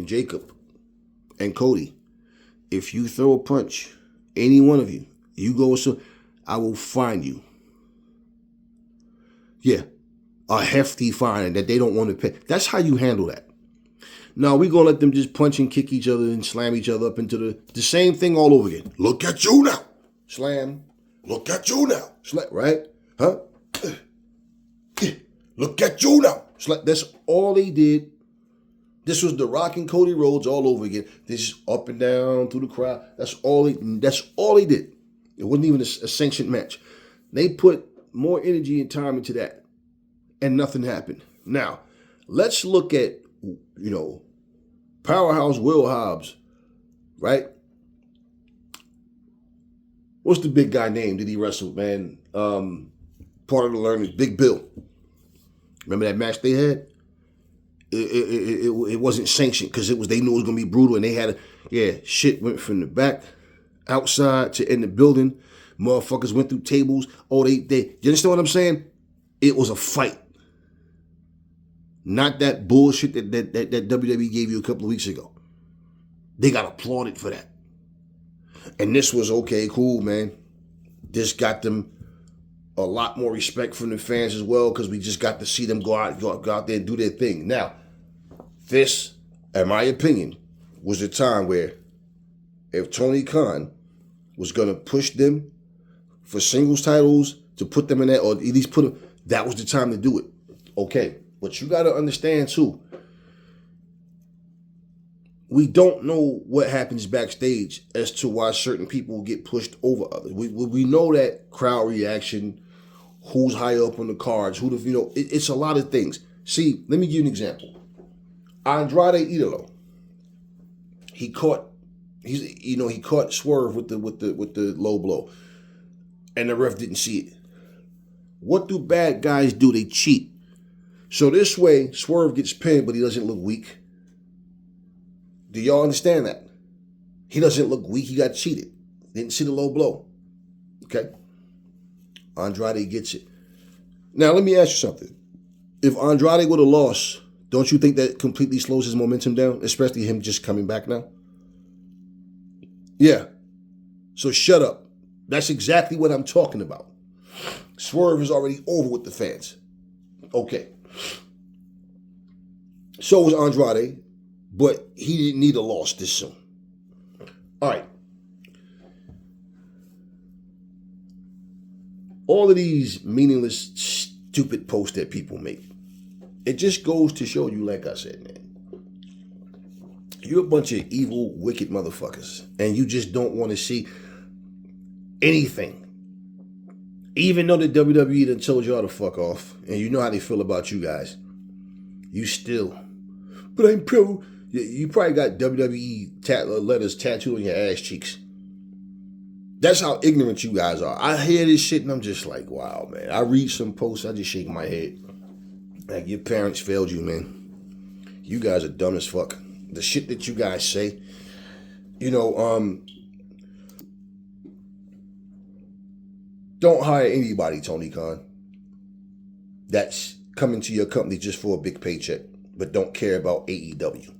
S1: Jacob and Cody, if you throw a punch, any one of you, you go, so I will fine you. Yeah, a hefty fine that they don't want to pay. That's how you handle that. Now we're going to let them just punch and kick each other and slam each other up into the same thing all over again. Look at you now. Slam. Look at you now. Slam, right? Huh? Look at you now. Slam. That's all they did. This was The Rock and Cody Rhodes all over again. This is up and down through the crowd. That's all they did. It wasn't even a sanctioned match. They put more energy and time into that, and nothing happened. Now, let's look at, Powerhouse Will Hobbs, right? What's the big guy name that he wrestled, man? Part of the learning, Big Bill. Remember that match they had? It wasn't sanctioned because they knew it was gonna be brutal, and they had shit went from the back, outside to in the building. Motherfuckers went through tables. Oh, they you understand what I'm saying? It was a fight. Not that bullshit that WWE gave you a couple of weeks ago. They got applauded for that. And this was okay, cool, man. This got them a lot more respect from the fans as well, because we just got to see them go out there and do their thing. Now, this, in my opinion, was a time where if Tony Khan was going to push them for singles titles, to put them in that, or at least put them, that was the time to do it. Okay, but you got to understand too, we don't know what happens backstage as to why certain people get pushed over others. We know that crowd reaction, who's high up on the cards, it's a lot of things. See, let me give you an example. Andrade Idolo, he caught he caught Swerve with the low blow, and the ref didn't see it. What do bad guys do? They cheat. So this way, Swerve gets pinned, but he doesn't look weak. Do y'all understand that? He doesn't look weak. He got cheated. Didn't see the low blow. Okay? Andrade gets it. Now, let me ask you something. If Andrade would have lost, don't you think that completely slows his momentum down? Especially him just coming back now? Yeah. So shut up. That's exactly what I'm talking about. Swerve is already over with the fans. Okay. So was Andrade, but he didn't need a loss this soon. All right. All of these meaningless, stupid posts that people make, it just goes to show you, like I said, man, you're a bunch of evil, wicked motherfuckers, and you just don't want to see anything. Even though the WWE done told y'all to fuck off, and you know how they feel about you guys, you still, but I'm pro. You probably got WWE letters tattooed on your ass cheeks. That's how ignorant you guys are. I hear this shit and I'm just like, wow, man. I read some posts, I just shake my head. Like, your parents failed you, man. You guys are dumb as fuck. The shit that you guys say, don't hire anybody, Tony Khan, that's coming to your company just for a big paycheck, but don't care about AEW.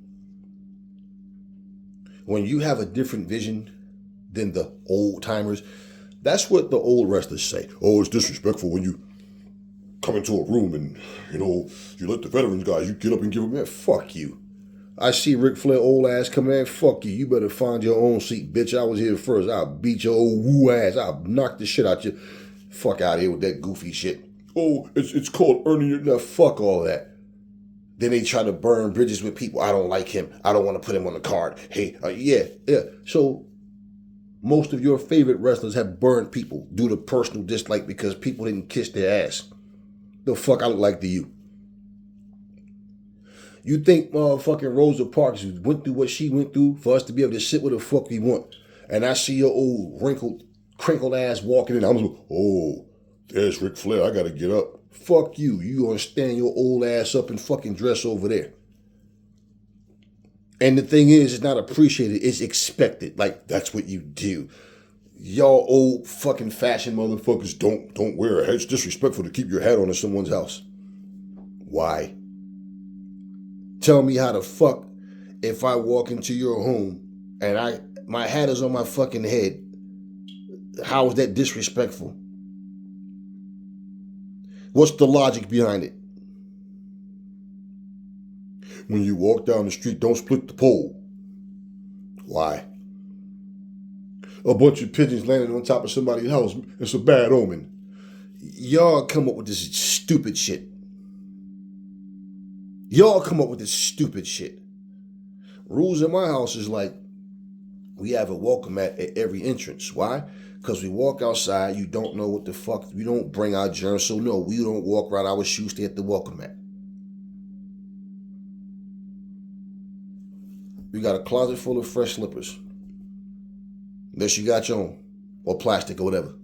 S1: When you have a different vision than the old timers, that's what the old wrestlers say. Oh, it's disrespectful when you come into a room and, you let the veterans guys, you get up and give them, man, fuck you. I see Ric Flair old ass come in, fuck you. You better find your own seat, bitch. I was here first. I'll beat your old woo ass. I'll knock the shit out you. Fuck out of here with that goofy shit. Oh, it's called earning your... Now, fuck all that. Then they try to burn bridges with people. I don't like him. I don't want to put him on the card. Hey, yeah. So most of your favorite wrestlers have burned people due to personal dislike because people didn't kiss their ass. The fuck I look like to you? You think motherfucking Rosa Parks went through what she went through for us to be able to sit where the fuck we want? And I see your old crinkled ass walking in. I'm like, oh, there's Ric Flair. I got to get up. Fuck you. You gonna stand your old ass up and fucking dress over there. And the thing is, it's not appreciated. It's expected. Like, that's what you do. Y'all old fucking fashion motherfuckers don't wear a hat. It's disrespectful to keep your hat on in someone's house. Why? Tell me how the fuck, if I walk into your home and my hat is on my fucking head, how is that disrespectful? What's the logic behind it? When you walk down the street, don't split the pole. Why? A bunch of pigeons landed on top of somebody's house. It's a bad omen. Y'all come up with this stupid shit. Rules in my house is like, we have a welcome mat at every entrance. Why? Because we walk outside, you don't know what the fuck, we don't bring our germs, so no, we don't walk around our shoes, stay at the welcome mat. We got a closet full of fresh slippers. Unless you got your own, or plastic or whatever.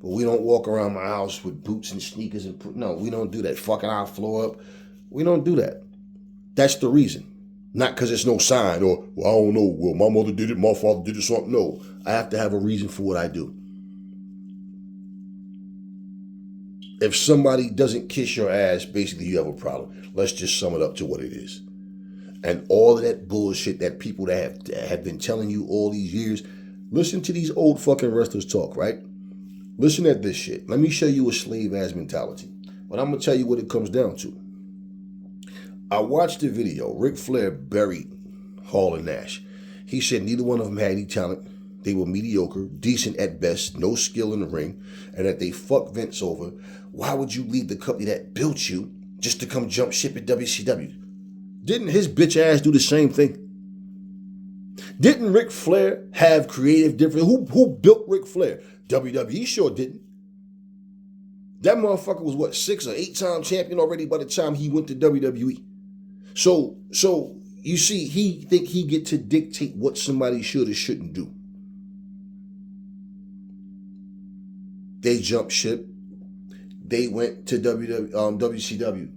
S1: But we don't walk around my house with boots and sneakers no, we don't do that. Fucking our floor up. We don't do that. That's the reason. Not because it's no sign or, well, I don't know, well, my mother did it, my father did it, something. No, I have to have a reason for what I do. If somebody doesn't kiss your ass, basically you have a problem. Let's just sum it up to what it is. And all of that bullshit that people that have been telling you all these years, listen to these old fucking wrestlers talk, right? Listen at this shit. Let me show you a slave-ass mentality. But I'm going to tell you what it comes down to. I watched the video. Ric Flair buried Hall and Nash. He said neither one of them had any talent. They were mediocre, decent at best, no skill in the ring, and that they fucked Vince over. Why would you leave the company that built you just to come jump ship at WCW? Didn't his bitch ass do the same thing? Didn't Ric Flair have creative difference? Who built Ric Flair? WWE sure didn't. That motherfucker was what, 6 or 8 time champion already by the time he went to WWE. So you see, he think he get to dictate what somebody should or shouldn't do. They jumped ship. They went to WCW.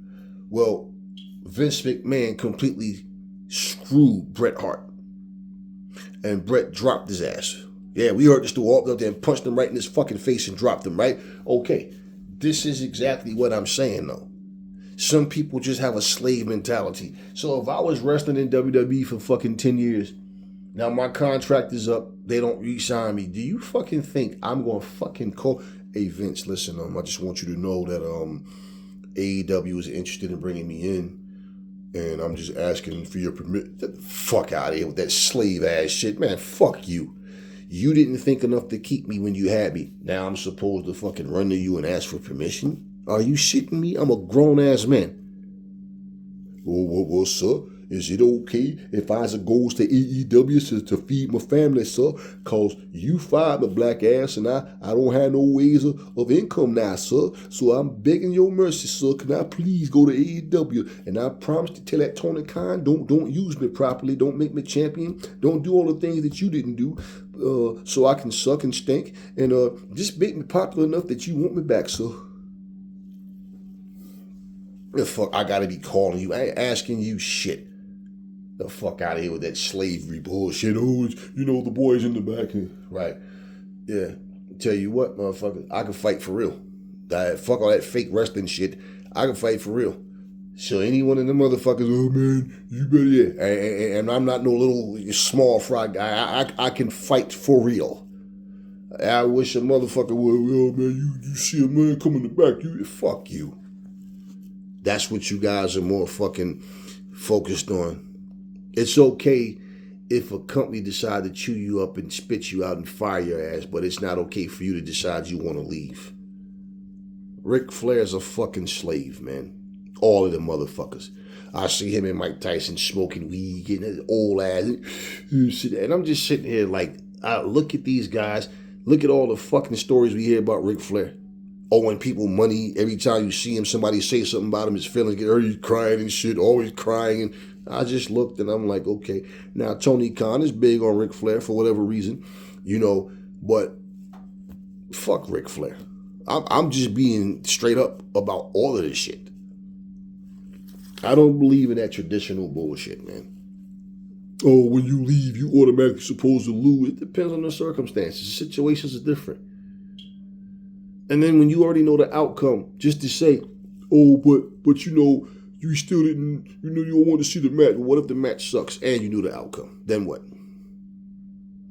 S1: Well, Vince McMahon completely screwed Bret Hart. And Bret dropped his ass. Yeah, we heard this through all up there and punched him right in his fucking face and dropped him, right? Okay, this is exactly what I'm saying, though. Some people just have a slave mentality. So if I was wrestling in WWE for fucking 10 years, now my contract is up, they don't re-sign me, do you fucking think I'm going to fucking call... Hey, Vince, listen, I just want you to know that AEW is interested in bringing me in, and I'm just asking for your permission. Get the fuck out of here with that slave-ass shit. Man, fuck you. You didn't think enough to keep me when you had me. Now I'm supposed to fucking run to you and ask for permission? Are you shitting me? I'm a grown-ass man. Well, sir, is it okay if I goes to AEW to feed my family, sir? Cause you fired my black ass and I don't have no ways of income now, sir. So I'm begging your mercy, sir. Can I please go to AEW? And I promise to tell that Tony Khan, don't use me properly. Don't make me champion. Don't do all the things that you didn't do. So I can suck and stink. And just make me popular enough that you want me back, sir. The fuck I gotta be calling you. I ain't asking you shit. The fuck out of here with that slavery bullshit. Oh, the boys in the back here. Right. Yeah. Tell you what, motherfucker, I can fight for real. Fuck all that fake wrestling shit. I can fight for real. So any one of them motherfuckers, oh man, you better, yeah. And I'm not no little small fry guy. I can fight for real. I wish a motherfucker would, oh man, you see a man come in the back, fuck you. That's what you guys are more fucking focused on. It's okay if a company decide to chew you up and spit you out and fire your ass, but it's not okay for you to decide you want to leave. Ric Flair's a fucking slave, man. All of them motherfuckers. I see him and Mike Tyson smoking weed, getting his old ass. And I'm just sitting here like, I look at these guys, look at all the fucking stories we hear about Ric Flair. Owing people money. Every time you see him, somebody say something about him, his feelings get hurt, he's crying and shit, always crying. And I just looked and I'm like, okay. Now, Tony Khan is big on Ric Flair for whatever reason, but fuck Ric Flair. I'm just being straight up about all of this shit. I don't believe in that traditional bullshit, man. Oh, when you leave, you automatically supposed to lose. It depends on the circumstances. The situations are different. And then when you already know the outcome, just to say, oh, but you still didn't, you don't want to see the match. But what if the match sucks and you knew the outcome? Then what?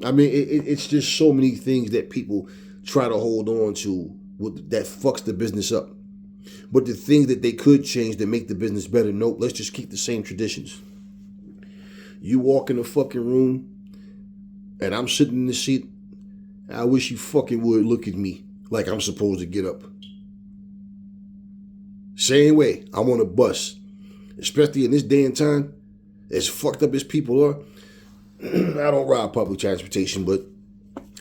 S1: I mean, it's just so many things that people try to hold on to that fucks the business up. But the things that they could change that make the business better, nope, let's just keep the same traditions. You walk in the fucking room and I'm sitting in the seat, I wish you fucking would look at me like I'm supposed to get up. Same way, I'm on a bus. Especially in this day and time, as fucked up as people are, I don't ride public transportation, but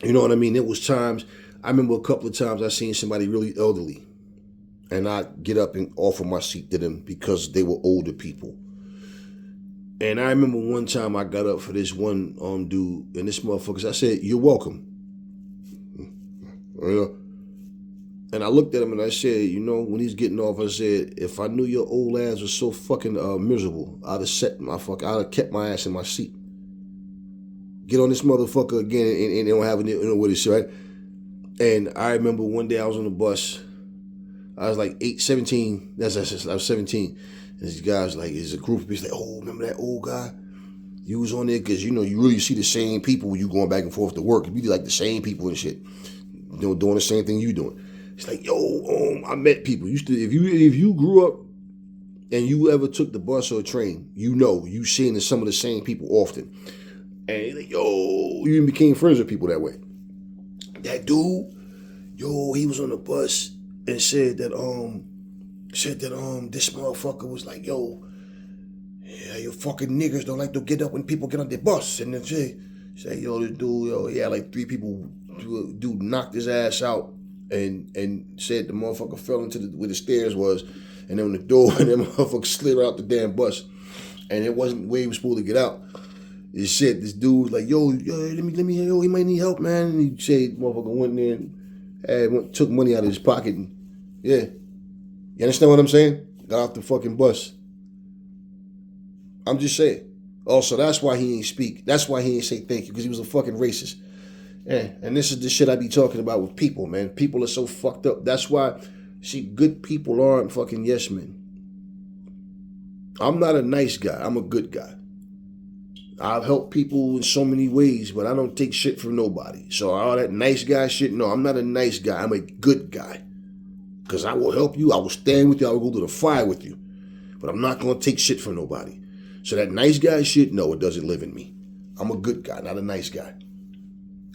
S1: you know what I mean? It was times, I remember a couple of times I seen somebody really elderly, and I get up and offer my seat to them because they were older people. And I remember one time I got up for this one dude, and this motherfucker, I said, "You're welcome." And I looked at him and I said, when he's getting off, I said, if I knew your old ass was so fucking miserable, I'd have kept my ass in my seat. Get on this motherfucker again and they don't have what he said, right? And I remember one day I was on the bus. I was like 17. I was 17. And these guys, like, there's a group of people like, oh, remember that old guy? You was on there because, you really see the same people when you going back and forth to work. You be like the same people and shit. Doing the same thing you doing. It's like, I met people. If you grew up and you ever took the bus or a train, you seeing some of the same people often. And you're like, you even became friends with people that way. That dude, he was on the bus and said that this motherfucker was like, yeah, you fucking niggers don't like to get up when people get on the bus. And then say, this dude, he had like 3 people, dude knocked his ass out. And said the motherfucker fell into where the stairs was, and then the door, and that motherfucker slid out the damn bus. and it wasn't where he was supposed to get out. This shit, this dude was like, yo, let me, yo, he might need help, man. And he said, motherfucker went there and took money out of his pocket. And, yeah. You understand what I'm saying? Got off the fucking bus. I'm just saying. Also, that's why he ain't speak. That's why he ain't say thank you, because he was a fucking racist. Yeah, and this is the shit I be talking about with people, man. People are so fucked up. That's why, see, good people aren't fucking yes men. I'm not a nice guy. I'm a good guy. I've helped people in so many ways, but I don't take shit from nobody. So all that nice guy shit, no, I'm not a nice guy. I'm a good guy. Because I will help you. I will stand with you. I will go to the fire with you. But I'm not going to take shit from nobody. So that nice guy shit, no, it doesn't live in me. I'm a good guy, not a nice guy.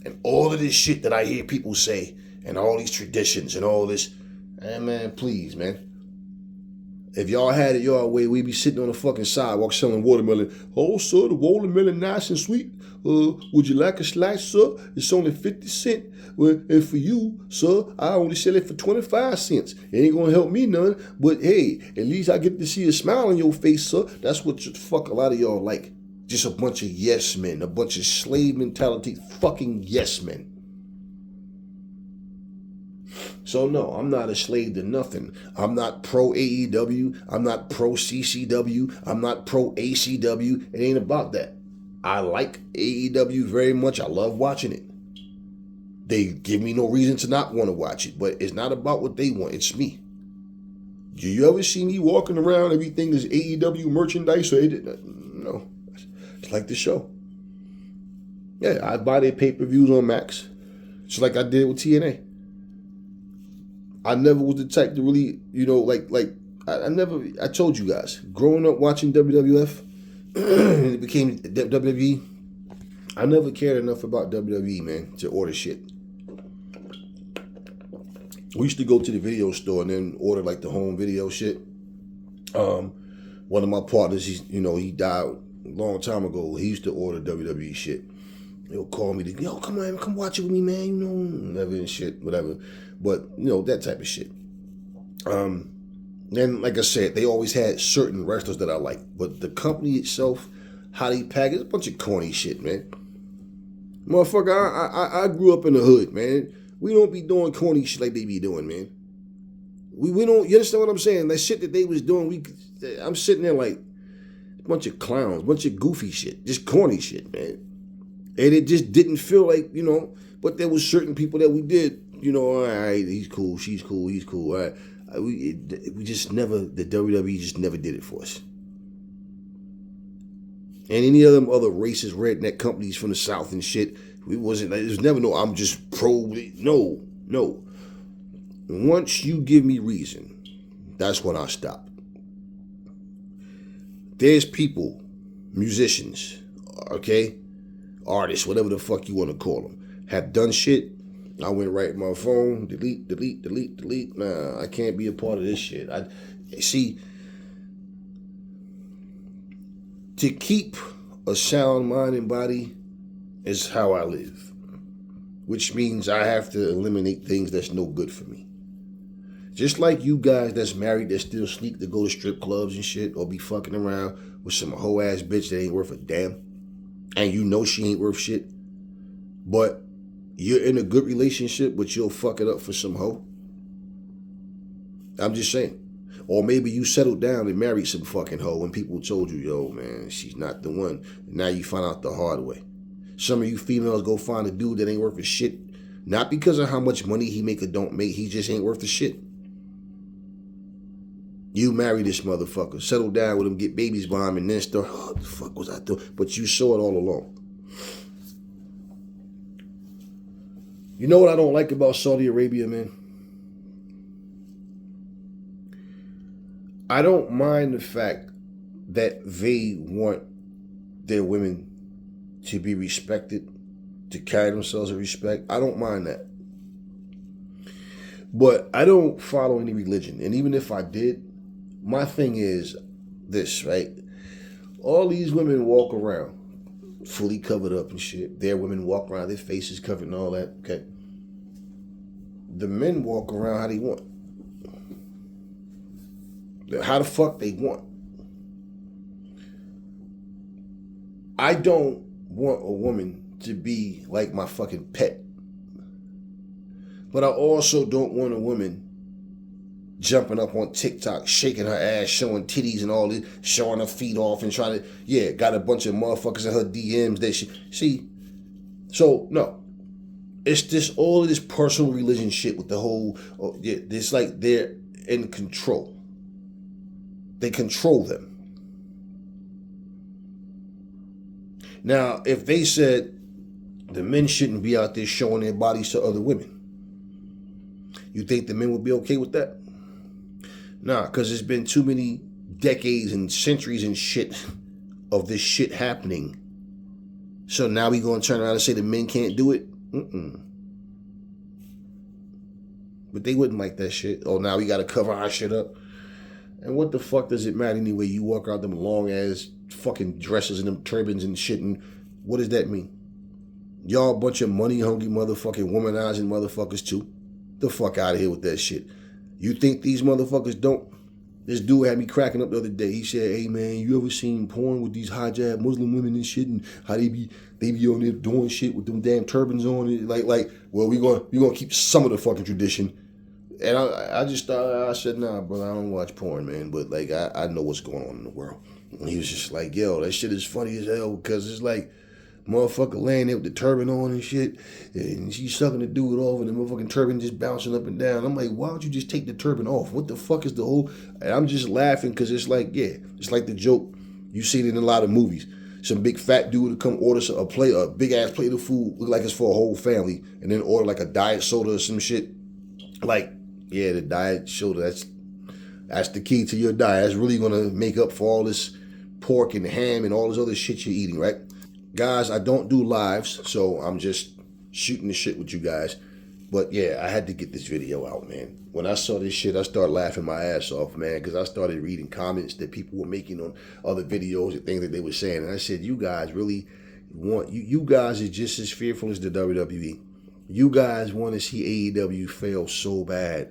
S1: And all of this shit that I hear people say, and all these traditions and all this, man, please, man. If y'all had it your way, we'd be sitting on the fucking sidewalk selling watermelon. Oh, sir, the watermelon nice and sweet. Would you like a slice, sir? It's only 50 cents. Well, and for you, sir, I only sell it for 25 cents. It ain't gonna help me none. But hey, at least I get to see a smile on your face, sir. That's what the fuck a lot of y'all like. Just a bunch of yes men, a bunch of slave mentality fucking yes men. So no, I'm not a slave to nothing. I'm not pro AEW. I'm not pro CCW. I'm not pro ACW. It ain't about that. I like AEW very much. I love watching it. They give me no reason to not want to watch it, but it's not about what they want. It's me. Do you ever see me walking around? Everything is AEW merchandise? No. It's like the show. Yeah, I buy their pay-per-views on Max. Just like I did with TNA. I never was the type to really, I told you guys, growing up watching WWF, and it became WWE, I never cared enough about WWE, man, to order shit. We used to go to the video store and then order like the home video shit. One of my partners, he died a long time ago. He used to order WWE shit. He'll call me, come on, come watch it with me, man, whatever and shit, whatever. But, that type of shit. Then, like I said, they always had certain wrestlers that I like. But the company itself, how they package, a bunch of corny shit, man. Motherfucker, I grew up in the hood, man. We don't be doing corny shit like they be doing, man. We don't, you understand what I'm saying? That shit that they was doing, I'm sitting there like a bunch of clowns, a bunch of goofy shit, just corny shit, man. And it just didn't feel like, but there was certain people that we did, all right, he's cool, she's cool, he's cool, all right. We just never, the WWE just never did it for us. And any of them other racist redneck companies from the South and shit, it was never no, I'm just pro, no. Once you give me reason, that's when I stop. There's people, musicians, okay, artists, whatever the fuck you want to call them, have done shit. I went right in my phone, delete. Nah, I can't be a part of this shit. To keep a sound mind and body is how I live, which means I have to eliminate things that's no good for me. Just like you guys that's married that still sneak to go to strip clubs and shit or be fucking around with some hoe ass bitch that ain't worth a damn, and she ain't worth shit, but you're in a good relationship, but you'll fuck it up for some hoe. I'm just saying. Or maybe you settled down and married some fucking hoe and people told you, yo, man, she's not the one. And now you find out the hard way. Some of you females go find a dude that ain't worth a shit. Not because of how much money he make or don't make. He just ain't worth a shit. You marry this motherfucker, settle down with him, get babies by him, and then start, what the fuck was I doing? But you saw it all along. You know what I don't like about Saudi Arabia, man? I don't mind the fact that they want their women to be respected, to carry themselves with respect. I don't mind that. But I don't follow any religion. And even if I did, my thing is this, right? All these women walk around fully covered up and shit. Their women walk around, their faces covered and all that, okay? The men walk around how they want. How the fuck they want. I don't want a woman to be like my fucking pet. But I also don't want a woman jumping up on TikTok, shaking her ass, showing titties and all this, showing her feet off and trying to, got a bunch of motherfuckers in her DMs that see. So, no. It's this, all of this personal religion shit with the whole, it's like they're in control. They control them. Now, if they said the men shouldn't be out there showing their bodies to other women, you think the men would be okay with that? Nah, because there's been too many decades and centuries and shit of this shit happening. So now we gonna turn around and say the men can't do it? But they wouldn't like that shit. Oh, now we gotta cover our shit up. And what the fuck does it matter anyway? You walk out them long ass fucking dresses and them turbans and shit, and what does that mean? Y'all a bunch of money hungry motherfucking womanizing motherfuckers too. The fuck out of here with that shit. You think these motherfuckers don't? This dude had me cracking up the other day. He said, "Hey man, you ever seen porn with these hijab Muslim women and shit, and how they be on there doing shit with them damn turbans on? Well, we gonna keep some of the fucking tradition." And I just thought, I said, "Nah, brother, I don't watch porn, man, but like I know what's going on in the world." And he was just like, "Yo, that shit is funny as hell because it's like motherfucker laying there with the turban on and shit, and she's sucking the dude off, and the motherfucking turban just bouncing up and down." I'm like, why don't you just take the turban off? What the fuck is the whole? And I'm just laughing because it's like, it's like the joke you see it in a lot of movies. Some big fat dude to come order a big ass plate of food, look like it's for a whole family, and then order like a diet soda or some shit. Like, the diet soda, that's the key to your diet. That's really gonna make up for all this pork and ham and all this other shit you're eating, right? Guys, I don't do lives, so I'm just shooting the shit with you guys. But I had to get this video out, man. When I saw this shit, I started laughing my ass off, man, because I started reading comments that people were making on other videos and things that they were saying. And I said, you guys really want, you guys are just as fearful as the WWE. You guys want to see AEW fail so bad.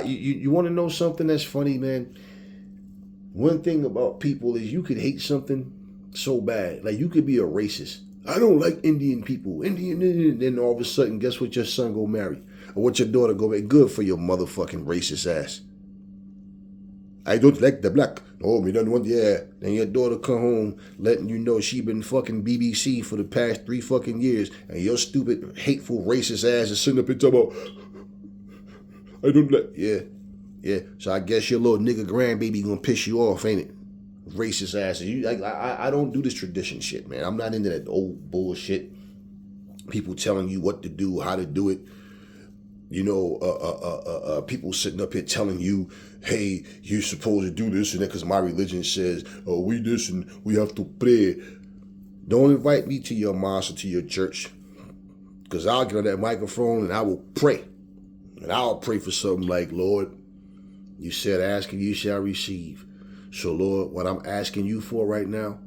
S1: You want to know something that's funny, man? One thing about people is you could hate something so bad. Like, you could be a racist. I don't like Indian people. Indian, then all of a sudden, guess what your son go marry? Or what your daughter go marry? Good for your motherfucking racist ass. I don't like the black. Oh, me don't want, Then your daughter come home letting you know she been fucking BBC for the past 3 fucking years, and your stupid, hateful, racist ass is sitting up and talking about, I don't like, So I guess your little nigga grandbaby gonna piss you off, ain't it? Racist asses. I don't do this tradition shit, man. I'm not into that old bullshit. People telling you what to do, how to do it. People sitting up here telling you, hey, you're supposed to do this and that because my religion says, oh, we this and we have to pray. Don't invite me to your mosque or to your church, because I'll get on that microphone and I will pray. And I'll pray for something like, Lord, you said ask and you shall receive. So, Lord, what I'm asking you for right now,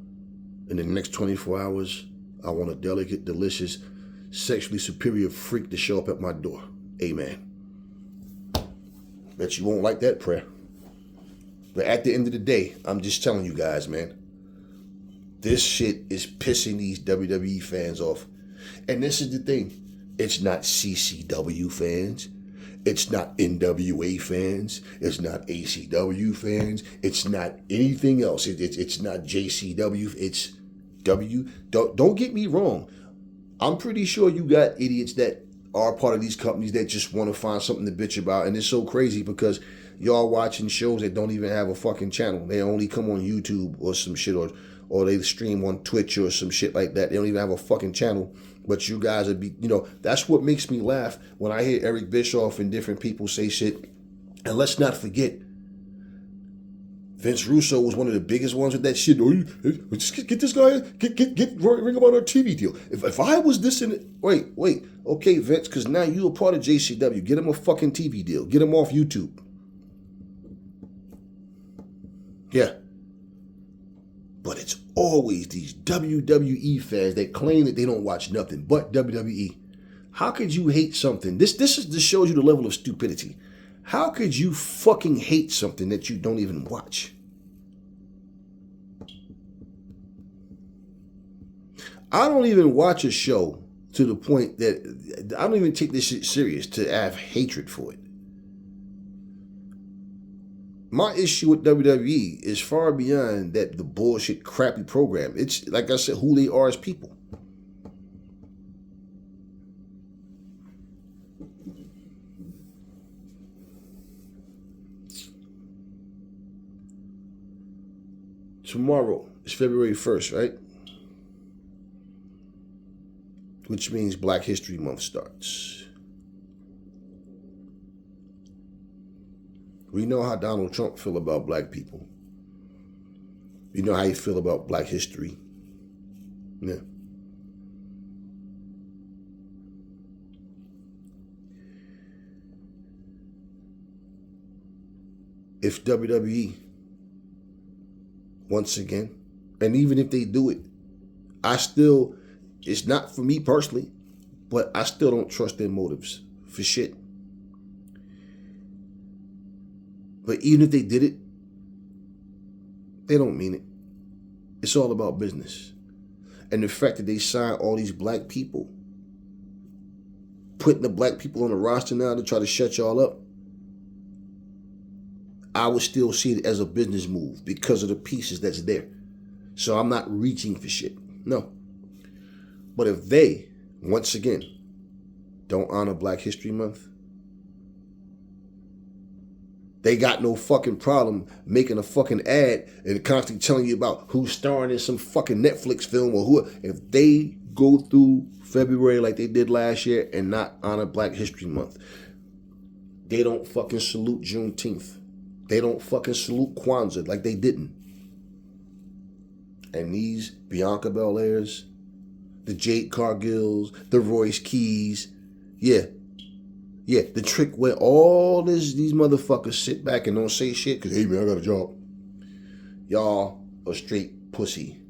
S1: in the next 24 hours, I want a delicate, delicious, sexually superior freak to show up at my door. Amen. Bet you won't like that prayer. But at the end of the day, I'm just telling you guys, man, this shit is pissing these WWE fans off. And this is the thing. It's not CCW fans. It's not NWA fans. It's not ACW fans. It's not anything else. It's not JCW. It's W. Don't get me wrong. I'm pretty sure you got idiots that are part of these companies that just want to find something to bitch about. And it's so crazy because y'all watching shows that don't even have a fucking channel. They only come on YouTube or some shit, or they stream on Twitch or some shit like that. They don't even have a fucking channel. But you guys would be, that's what makes me laugh when I hear Eric Bischoff and different people say shit. And let's not forget, Vince Russo was one of the biggest ones with that shit. Oh, just get this guy, get Ring of Honor TV deal. If I was this in it, wait, okay, Vince, because now you're a part of JCW. Get him a fucking TV deal. Get him off YouTube. Yeah. But it's always these WWE fans that claim that they don't watch nothing but WWE. How could you hate something? This shows you the level of stupidity. How could you fucking hate something that you don't even watch? I don't even watch a show to the point that I don't even take this shit serious to have hatred for it. My issue with WWE is far beyond that the bullshit crappy program. It's, like I said, who they are as people. Tomorrow is February 1st, right? Which means Black History Month starts. We know how Donald Trump feel about black people. You know how he feel about black history. Yeah. If WWE, once again, and even if they do it, it's not for me personally, but I still don't trust their motives for shit. But even if they did it, they don't mean it. It's all about business. And the fact that they sign all these black people, putting the black people on the roster now to try to shut y'all up, I would still see it as a business move because of the pieces that's there. So I'm not reaching for shit. No. But if they, once again, don't honor Black History Month, they got no fucking problem making a fucking ad and constantly telling you about who's starring in some fucking Netflix film or who. If they go through February like they did last year and not honor Black History Month, they don't fucking salute Juneteenth. They don't fucking salute Kwanzaa like they didn't. And these Bianca Belairs, the Jade Cargills, the Royce Keys, yeah, the trick where all these motherfuckers sit back and don't say shit because, hey man, I got a job. Y'all are straight pussy.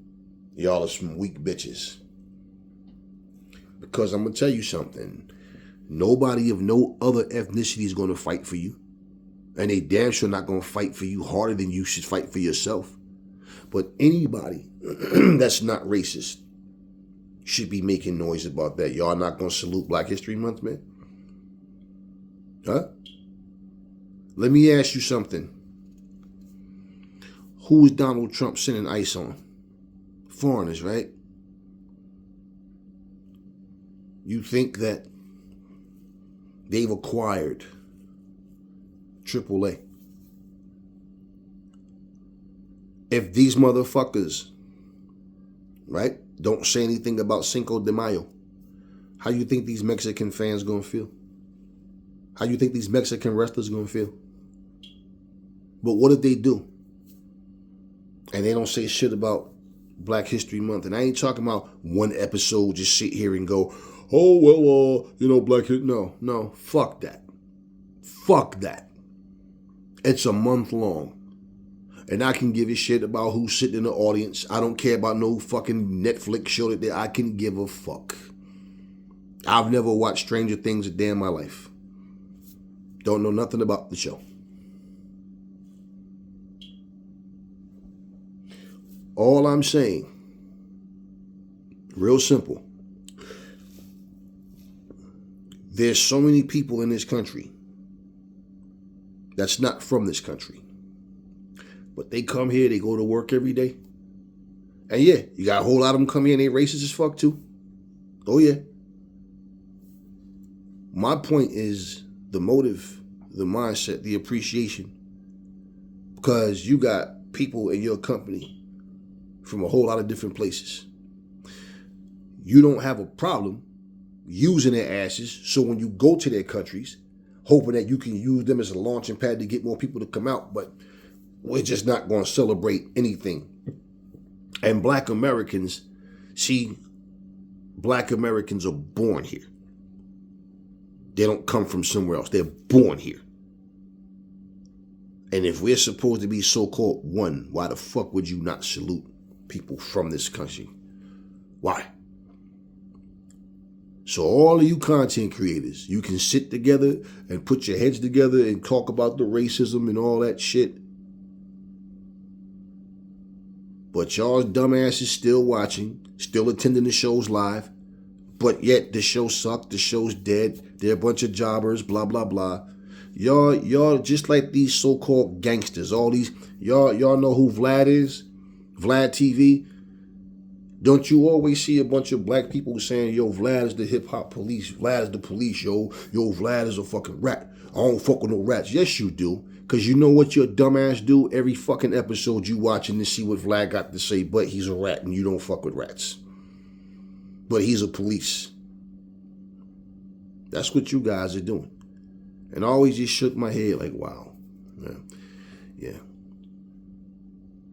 S1: Y'all are some weak bitches. Because I'm going to tell you something. Nobody of no other ethnicity is going to fight for you. And they damn sure not going to fight for you harder than you should fight for yourself. But anybody that's not racist should be making noise about that. Y'all not going to salute Black History Month, man? Huh? Let me ask you something. Who is Donald Trump sending ICE on? Foreigners, right? You think that they've acquired AAA? If these motherfuckers, right, don't say anything about Cinco de Mayo, how you think these Mexican fans gonna feel? How you think these Mexican wrestlers gonna feel? But what if they do? And they don't say shit about Black History Month. And I ain't talking about one episode, just sit here and go, oh, well, Black History. No, fuck that. Fuck that. It's a month long. And I can give a shit about who's sitting in the audience. I don't care about no fucking Netflix show that I can give a fuck. I've never watched Stranger Things a day in my life. Don't know nothing about the show. All I'm saying, real simple, there's so many people in this country that's not from this country. But they come here, they go to work every day. And yeah, you got a whole lot of them come here and they racist as fuck too. Oh yeah. My point is the motive, the mindset, the appreciation. Because you got people in your company from a whole lot of different places. You don't have a problem using their asses, so when you go to their countries, hoping that you can use them as a launching pad to get more people to come out, but we're just not going to celebrate anything. And Black Americans, Black Americans are born here. They don't come from somewhere else. They're born here. And if we're supposed to be so-called one, why the fuck would you not salute people from this country? Why? So all of you content creators, you can sit together and put your heads together and talk about the racism and all that shit. But y'all dumbasses still watching, still attending the shows live. But yet the show sucked, the show's dead, they're a bunch of jobbers, blah, blah, blah. Y'all just like these so-called gangsters. All these, y'all know who Vlad is? Vlad TV? Don't you always see a bunch of black people saying, yo, Vlad is the hip-hop police, Vlad is the police, yo, Vlad is a fucking rat. I don't fuck with no rats. Yes, you do. Because you know what your dumbass do every fucking episode you watching to see what Vlad got to say, but he's a rat and you don't fuck with rats. But he's a police. That's what you guys are doing. And I always just shook my head like, wow.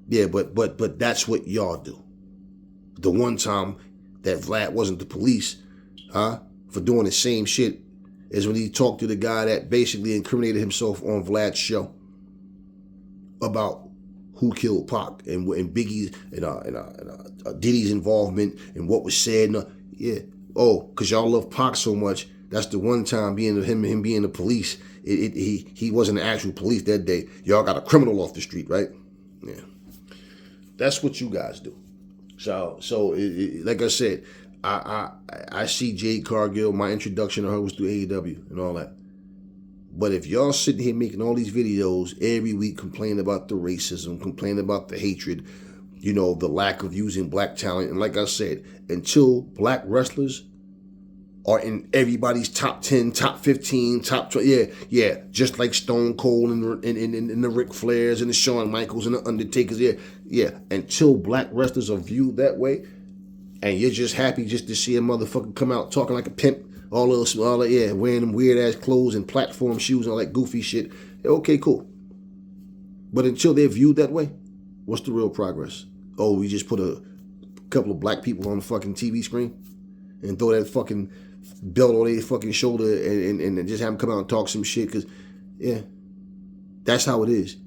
S1: Yeah, but that's what y'all do. The one time that Vlad wasn't the police, for doing the same shit is when he talked to the guy that basically incriminated himself on Vlad's show about who killed Pac and Biggie's and Diddy's involvement and what was said. Because y'all love Pac so much. That's the one time him being the police. He wasn't the actual police that day. Y'all got a criminal off the street, right? Yeah, that's what you guys do. So like I said, I see Jade Cargill. My introduction to her was through AEW and all that. But if y'all sitting here making all these videos every week complaining about the racism, complaining about the hatred, the lack of using black talent, and like I said, until black wrestlers are in everybody's top 10, top 15, top 20, just like Stone Cold and the Ric Flairs and the Shawn Michaels and the Undertakers, until black wrestlers are viewed that way, and you're just happy just to see a motherfucker come out talking like a pimp, wearing them weird ass clothes and platform shoes and all that goofy shit. Okay, cool. But until they're viewed that way, what's the real progress? Oh, we just put a couple of black people on the fucking TV screen and throw that fucking belt on their fucking shoulder and just have them come out and talk some shit, because, that's how it is.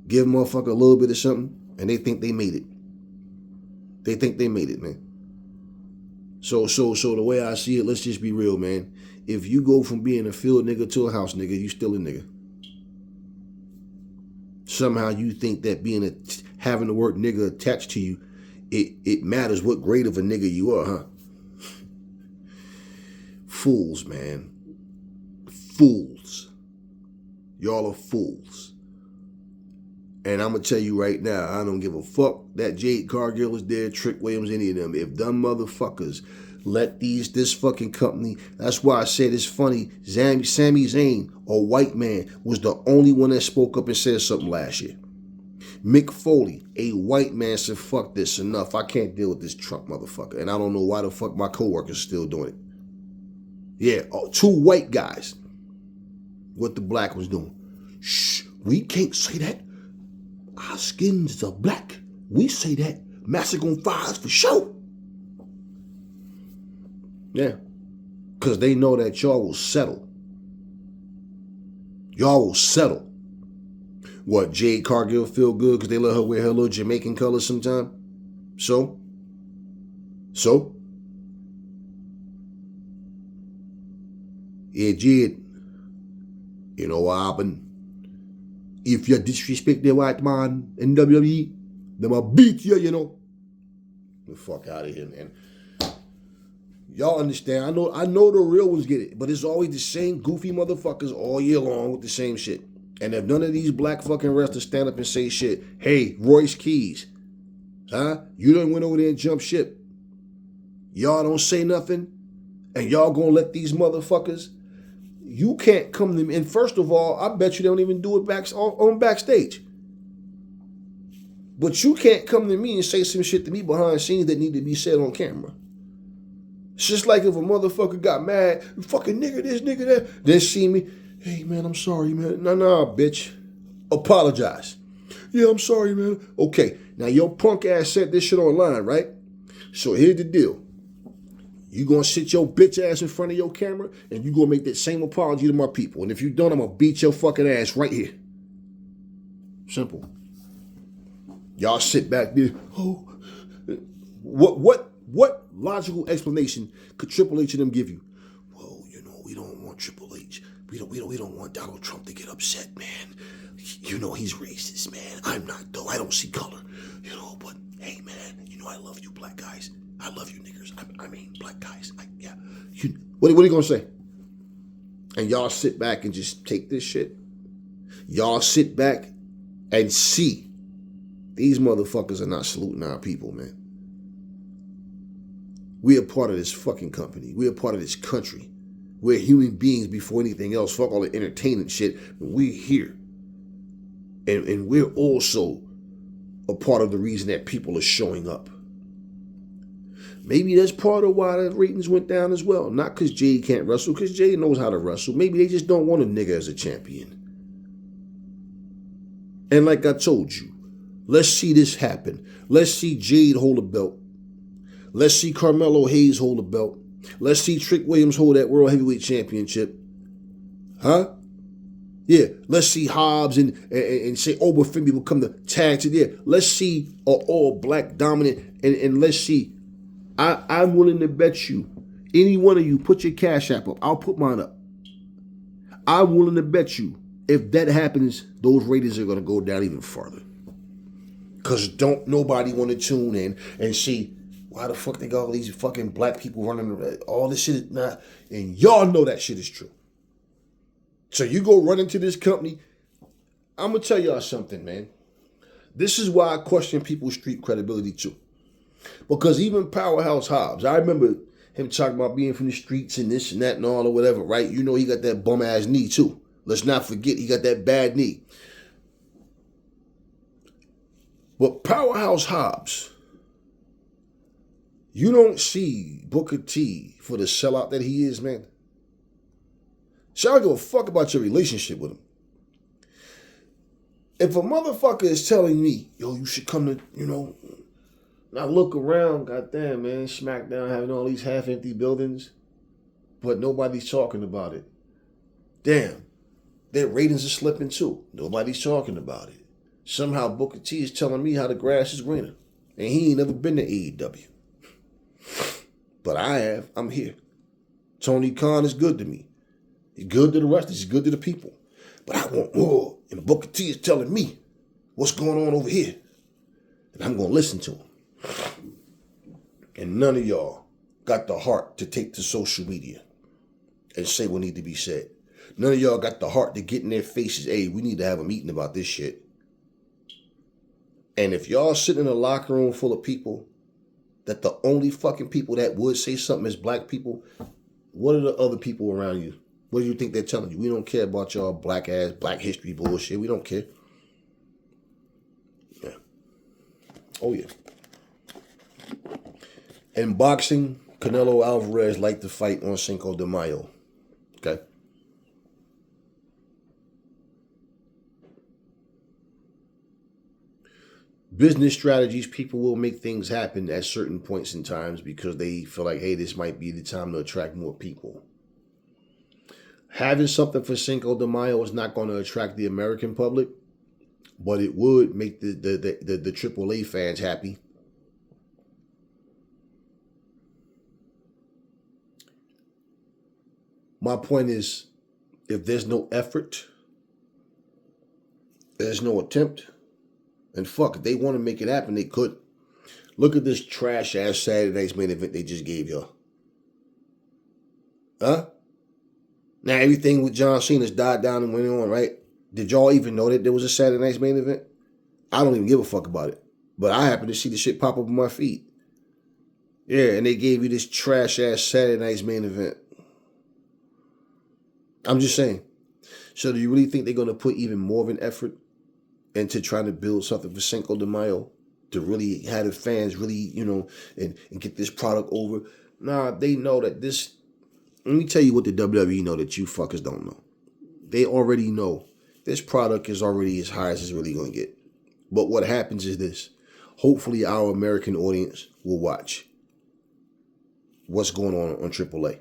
S1: Give a motherfucker a little bit of something and they think they made it. They think they made it, man. So the way I see it, let's just be real, man. If you go from being a field nigga to a house nigga, you still a nigga. Somehow you think that having the word nigga attached to you, it matters what grade of a nigga you are, huh? Fools, man. Fools. Y'all are fools. And I'm going to tell you right now, I don't give a fuck that Jade Cargill is there, Trick Williams, any of them. If them motherfuckers let this fucking company, that's why I said it's funny, Sami Zayn, a white man, was the only one that spoke up and said something last year. Mick Foley, a white man, said, fuck this, enough. I can't deal with this Trump motherfucker. And I don't know why the fuck my coworkers still doing it. Yeah, two white guys. What the black was doing. Shh, we can't say that. Our skins are black. We say that. Massacre on fires for sure. Yeah. Because they know that y'all will settle. Y'all will settle. What, Jade Cargill feel good because they let her wear her little Jamaican colors sometime? So? Yeah, Jade. You know what happened? If you disrespect the white man in WWE, them will beat you, The fuck out of here, man. Y'all understand. I know the real ones get it, but it's always the same goofy motherfuckers all year long with the same shit. And if none of these black fucking wrestlers stand up and say shit, hey, Royce Keys, you done went over there and jumped ship. Y'all don't say nothing, and y'all gonna let these motherfuckers. You can't come to me. And first of all, I bet you they don't even do it on backstage. But you can't come to me and say some shit to me behind the scenes that need to be said on camera. It's just like if a motherfucker got mad, fucking nigga this, nigga that, then see me, hey man, I'm sorry, man. Nah, bitch. Apologize. Yeah, I'm sorry, man. Okay, now your punk ass said this shit online, right? So here's the deal. You gonna sit your bitch ass in front of your camera and you gonna make that same apology to my people. And if you don't, I'm gonna beat your fucking ass right here. Simple. Y'all sit back there. Oh, what logical explanation could Triple H and them give you? Well, we don't want Triple H. We don't want Donald Trump to get upset, man. He's racist, man. I'm not though. I don't see color, but I love you black guys. I love you niggers. I mean black guys. Yeah. What are you going to say? And y'all sit back and just take this shit? Y'all sit back and see these motherfuckers are not saluting our people, man. We are part of this fucking company. We are part of this country. We're human beings before anything else. Fuck all the entertainment shit. We're here. And we're also a part of the reason that people are showing up. Maybe that's part of why the ratings went down as well. Not because Jay can't wrestle, because Jay knows how to wrestle. Maybe they just don't want a nigga as a champion. And like I told you, let's see this happen. Let's see Jade hold a belt. Let's see Carmelo Hayes hold a belt. Let's see Trick Williams hold that World Heavyweight Championship. Huh? Yeah, let's see Hobbs and say Oberfimby will come to tag to there. Let's see all black dominant and let's see. I'm willing to bet you, any one of you, put your Cash App up. I'll put mine up. I'm willing to bet you, if that happens, those ratings are going to go down even further. Because don't nobody want to tune in and see why the fuck they got all these fucking black people running around. All this shit is not. And y'all know that shit is true. So you go run into this company. I'm going to tell y'all something, man. This is why I question people's street credibility too. Because even Powerhouse Hobbs, I remember him talking about being from the streets and this and that and all or whatever, right? You know he got that bum ass knee too. Let's not forget he got that bad knee. But Powerhouse Hobbs, you don't see Booker T for the sellout that he is, man. So I don't give a fuck about your relationship with him. If a motherfucker is telling me, yo, you should come to, now look around, goddamn, man, SmackDown having all these half-empty buildings, but nobody's talking about it. Damn, their ratings are slipping too. Nobody's talking about it. Somehow Booker T is telling me how the grass is greener, and he ain't never been to AEW. But I have. I'm here. Tony Khan is good to me. He's good to the wrestlers. He's good to the people. But I want more, and Booker T is telling me what's going on over here, and I'm going to listen to him. And none of y'all got the heart to take to social media and say what need to be said. None of y'all got the heart to get in their faces, hey, we need to have a meeting about this shit. And if y'all sitting in a locker room full of people that the only fucking people that would say something is black people, what are the other people around you? What do you think they're telling you? We don't care about y'all black history bullshit. We don't care. Yeah. Oh, yeah. In boxing, Canelo Alvarez liked to fight on Cinco de Mayo. Okay? Business strategies, people will make things happen at certain points in times because they feel like, hey, this might be the time to attract more people. Having something for Cinco de Mayo is not going to attract the American public, but it would make the AAA fans happy. My point is, if there's no effort, there's no attempt, and fuck, if they want to make it happen, they could. Look at this trash-ass Saturday night's main event they just gave y'all. Huh? Now, everything with John Cena's died down and went on, right? Did y'all even know that there was a Saturday night's main event? I don't even give a fuck about it. But I happen to see the shit pop up on my feed. Yeah, and they gave you this trash-ass Saturday night's main event. I'm just saying. So do you really think they're going to put even more of an effort into trying to build something for Cinco de Mayo? To really have the fans really, and get this product over? Nah, they know that this... Let me tell you what the WWE know that you fuckers don't know. They already know this product is already as high as it's really going to get. But what happens is this. Hopefully our American audience will watch what's going on AAA.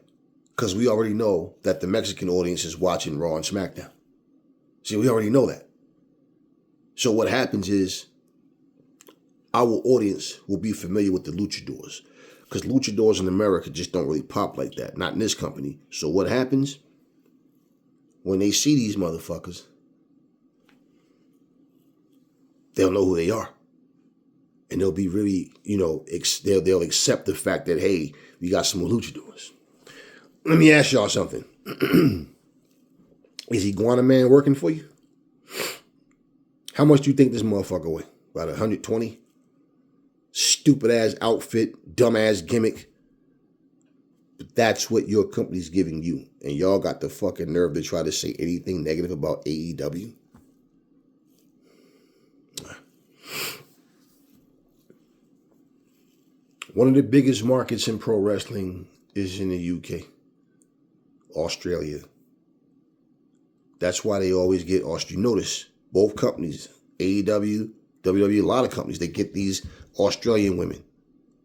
S1: Because we already know that the Mexican audience is watching Raw and SmackDown. See, we already know that. So what happens is our audience will be familiar with the luchadors. Because luchadors in America just don't really pop like that. Not in this company. So what happens? When they see these motherfuckers, they'll know who they are. And they'll be really, they'll accept the fact that, hey, we got some luchadors. Let me ask y'all something. Is Iguana Man working for you? How much do you think this motherfucker weigh? About 120? Stupid ass outfit, dumb ass gimmick. But that's what your company's giving you. And y'all got the fucking nerve to try to say anything negative about AEW? One of the biggest markets in pro wrestling is in the UK, Australia. That's why they always get Australia. Notice, both companies, AEW, WWE, a lot of companies, they get these Australian women,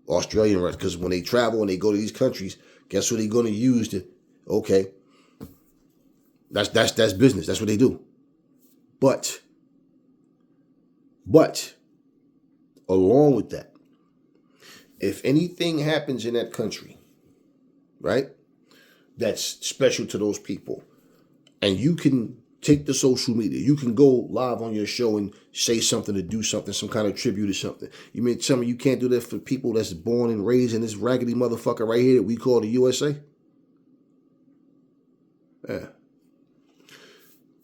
S1: Australian wrestlers, because when they travel and they go to these countries, guess what they're going to use to, okay, that's business. That's what they do. But, along with that, if anything happens in that country, right, that's special to those people, and you can take the social media, you can go live on your show and say something to do something, some kind of tribute or something. You mean tell me you can't do that for people that's born and raised in this raggedy motherfucker right here that we call the USA? Yeah.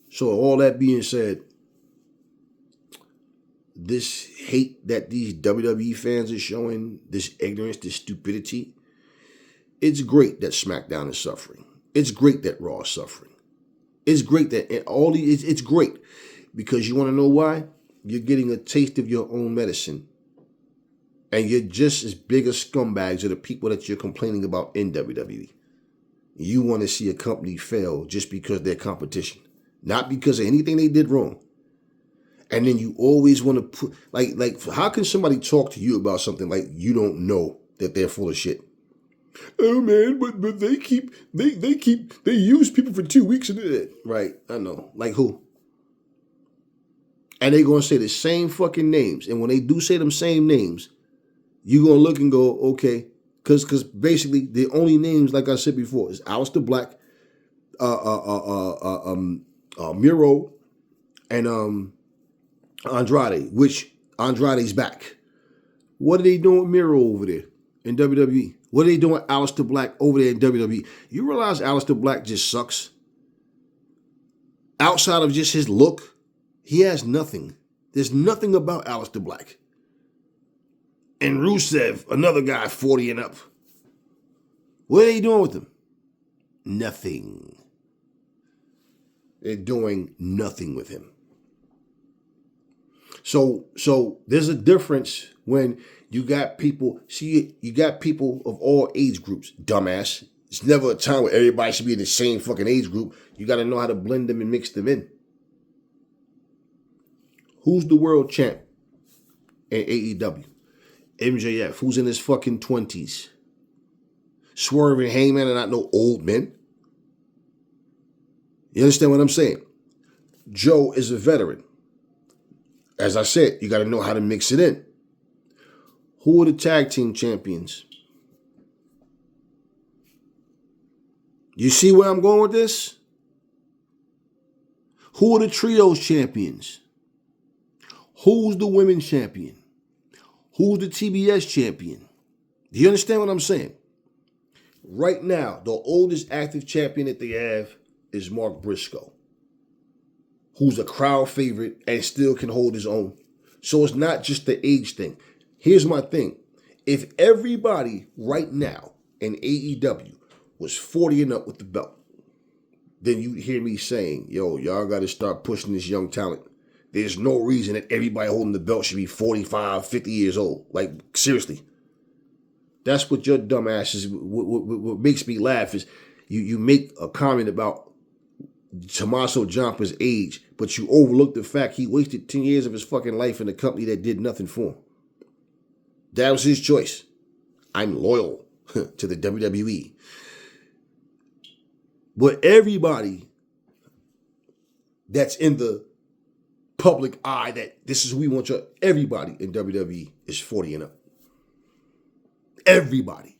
S1: So all that being said, this hate that these WWE fans are showing, this ignorance, this stupidity, it's great that SmackDown is suffering. It's great that Raw is suffering. It's great that it's great because you want to know why? You're getting a taste of your own medicine. And you're just as big a scumbags as the people that you're complaining about in WWE. You want to see a company fail just because they're competition, not because of anything they did wrong. And then you always want to put, like, how can somebody talk to you about something like you don't know that they're full of shit? Oh man, but they use people for 2 weeks and it. Right, I know. Like who? And they're gonna say the same fucking names. And when they do say them same names, you're gonna look and go, okay, because basically the only names, like I said before, is Aleister Black, Miro, and Andrade, which Andrade's back. What are they doing with Miro over there in WWE? What are they doing with Aleister Black over there in WWE? You realize Aleister Black just sucks? Outside of just his look, he has nothing. There's nothing about Aleister Black. And Rusev, another guy 40 and up. What are they doing with him? Nothing. They're doing nothing with him. So there's a difference when you got people, you got people of all age groups, dumbass. It's never a time where everybody should be in the same fucking age group. You got to know how to blend them and mix them in. Who's the world champ in AEW? MJF, who's in his fucking 20s. Swerve and Heyman are not no old men. You understand what I'm saying? Joe is a veteran. As I said, you got to know how to mix it in. Who are the tag team champions? You see where I'm going with this? Who are the trios champions? Who's the women's champion? Who's the TBS champion? Do you understand what I'm saying? Right now, the oldest active champion that they have is Mark Briscoe, who's a crowd favorite and still can hold his own. So it's not just the age thing. Here's my thing. If everybody right now in AEW was 40 and up with the belt, then you hear me saying, yo, y'all got to start pushing this young talent. There's no reason that everybody holding the belt should be 45, 50 years old. Like, seriously. That's what your dumb ass is. What makes me laugh is you make a comment about Tommaso Ciampa's age, but you overlook the fact he wasted 10 years of his fucking life in a company that did nothing for him. That was his choice. I'm loyal to the WWE. But everybody that's in the public eye that this is who we want you, everybody in WWE is 40 and up. Everybody.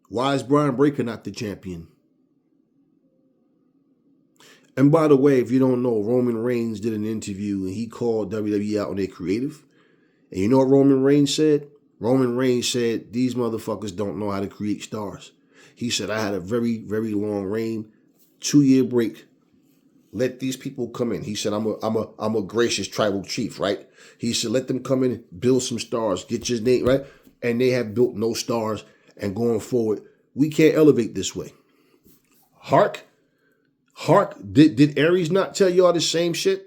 S1: Why is Brian Breaker not the champion? And by the way, if you don't know, Roman Reigns did an interview and he called WWE out on their creative.
S2: And you know what Roman Reigns said? Roman Reigns said, these motherfuckers don't know how to create stars. He said, I had a very, very long reign, 2-year break. Let these people come in. He said, I'm a gracious tribal chief, right? He said, let them come in, build some stars, get your name, right? And they have built no stars. And going forward, we can't elevate this way. Hark, did Aries not tell y'all the same shit?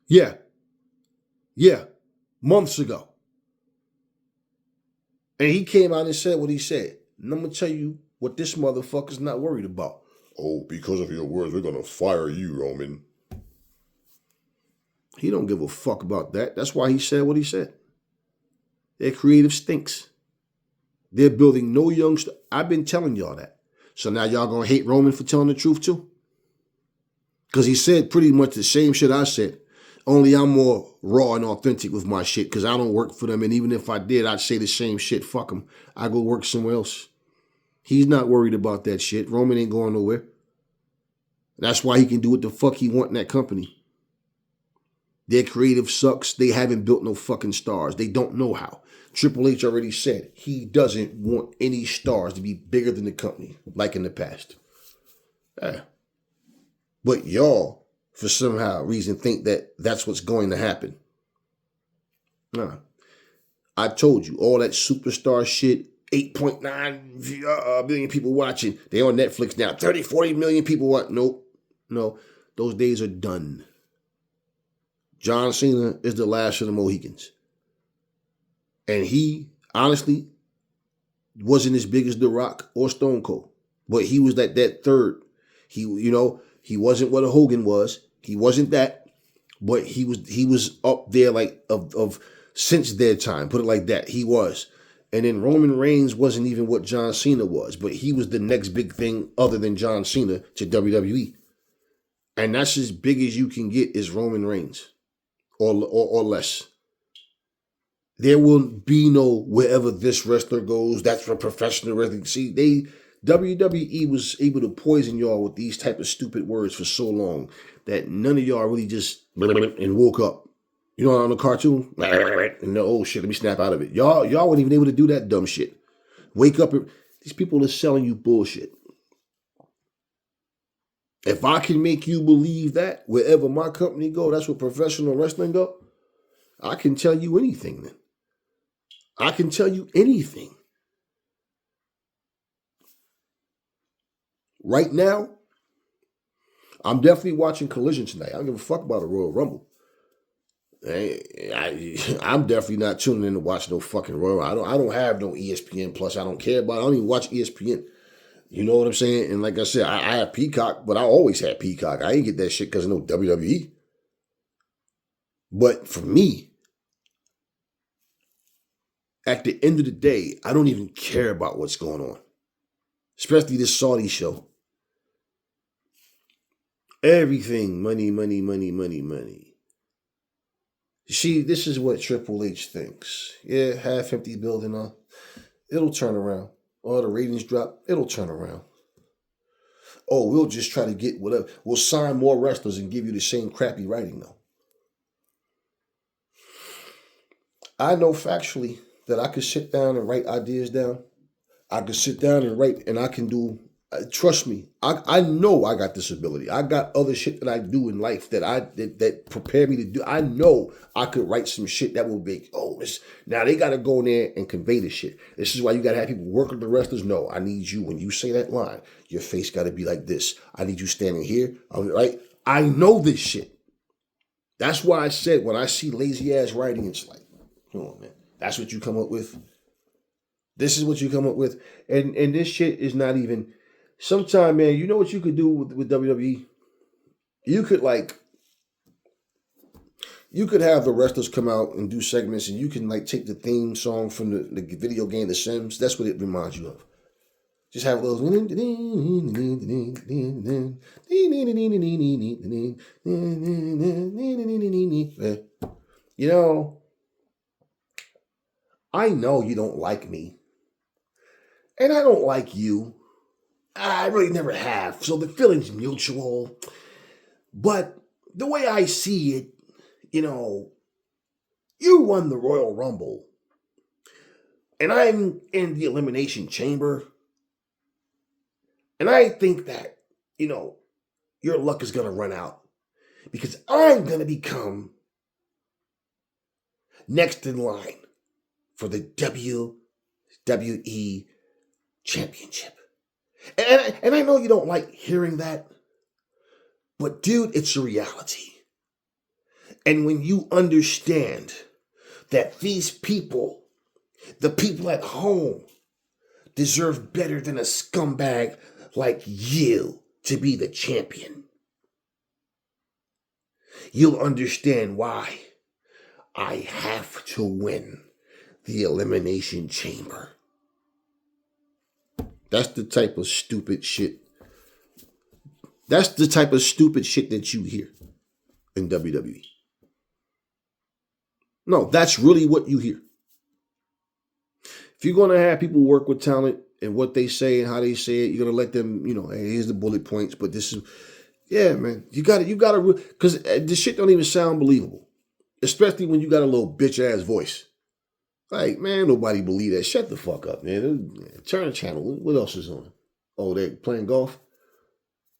S2: Yeah, months ago. And he came out and said what he said. And I'm going to tell you what this motherfucker's not worried about.
S1: Oh, because of your words, we're going to fire you, Roman.
S2: He don't give a fuck about that. That's why he said what he said. Their creative stinks. They're building no young stars. I've been telling y'all that. So now y'all going to hate Roman for telling the truth too? Because he said pretty much the same shit I said. Only I'm more raw and authentic with my shit because I don't work for them. And even if I did, I'd say the same shit. Fuck them. I go work somewhere else. He's not worried about that shit. Roman ain't going nowhere. That's why he can do what the fuck he want in that company. Their creative sucks. They haven't built no fucking stars. They don't know how. Triple H already said he doesn't want any stars to be bigger than the company like in the past. Yeah. But y'all, for somehow reason, think that that's what's going to happen. Nah. I told you, all that superstar shit, 8.9 billion people watching. They on Netflix now. 30, 40 million people watch. Nope. No. Those days are done. John Cena is the last of the Mohicans. And he, honestly, wasn't as big as The Rock or Stone Cold. But he was that third. He wasn't what a Hogan was. He wasn't that. But he was up there like of since their time. Put it like that. He was. And then Roman Reigns wasn't even what John Cena was. But he was the next big thing other than John Cena to WWE. And that's as big as you can get is Roman Reigns. Or less. There will be no wherever this wrestler goes, that's where professional wrestling. See, WWE was able to poison y'all with these type of stupid words for so long that none of y'all really just and woke up. You know, on the cartoon, and the oh shit, let me snap out of it. Y'all weren't even able to do that dumb shit. Wake up. These people are selling you bullshit. If I can make you believe that wherever my company go, that's where professional wrestling go, I can tell you anything then. I can tell you anything. Right now, I'm definitely watching Collision tonight. I don't give a fuck about a Royal Rumble. I'm definitely not tuning in to watch no fucking Royal. I don't have no ESPN Plus. I don't care about it. I don't even watch ESPN. You know what I'm saying? And like I said, I have Peacock, but I always had Peacock. I ain't get that shit because of no WWE. But for me, at the end of the day, I don't even care about what's going on. Especially this Saudi show. Everything, money, money, money, money, money. See, this is what Triple H thinks. Yeah, half empty building, it'll turn around. Oh, the ratings drop, it'll turn around. Oh, we'll just try to get whatever. We'll sign more wrestlers and give you the same crappy writing, though. I know factually that I could sit down and write ideas down. I could sit down and write, and I can do. Trust me, I know I got this ability. I got other shit that I do in life that prepare me to do. I know I could write some shit that will be. Now they got to go in there and convey this shit. This is why you got to have people work with the wrestlers. No, I need you when you say that line. Your face got to be like this. I need you standing here. Right? I know this shit. That's why I said when I see lazy ass writing, it's like, come on, man. That's what you come up with. This is what you come up with, and this shit is not even. Sometime, man, you know what you could do with WWE? You could have the wrestlers come out and do segments, and you can take the theme song from the video game The Sims. That's what it reminds you of. Just have those. You know, I know you don't like me, and I don't like you. I really never have, so the feeling's mutual. But the way I see it, You won the Royal Rumble, and I'm in the Elimination Chamber, and I think that, your luck is going to run out because I'm going to become next in line for the WWE Championship. And I know you don't like hearing that, but dude, it's a reality. And when you understand that these people, the people at home, deserve better than a scumbag like you to be the champion, you'll understand why I have to win the Elimination Chamber. That's the type of stupid shit. That's the type of stupid shit that you hear in WWE. No, that's really what you hear. If you're going to have people work with talent and what they say and how they say it, you're going to let them, hey, here's the bullet points, but this is, yeah, man, you got to, because this shit don't even sound believable, especially when you got a little bitch ass voice. Like, man, nobody believe that. Shut the fuck up, man. Turn the channel. What else is on? Oh, they're playing golf?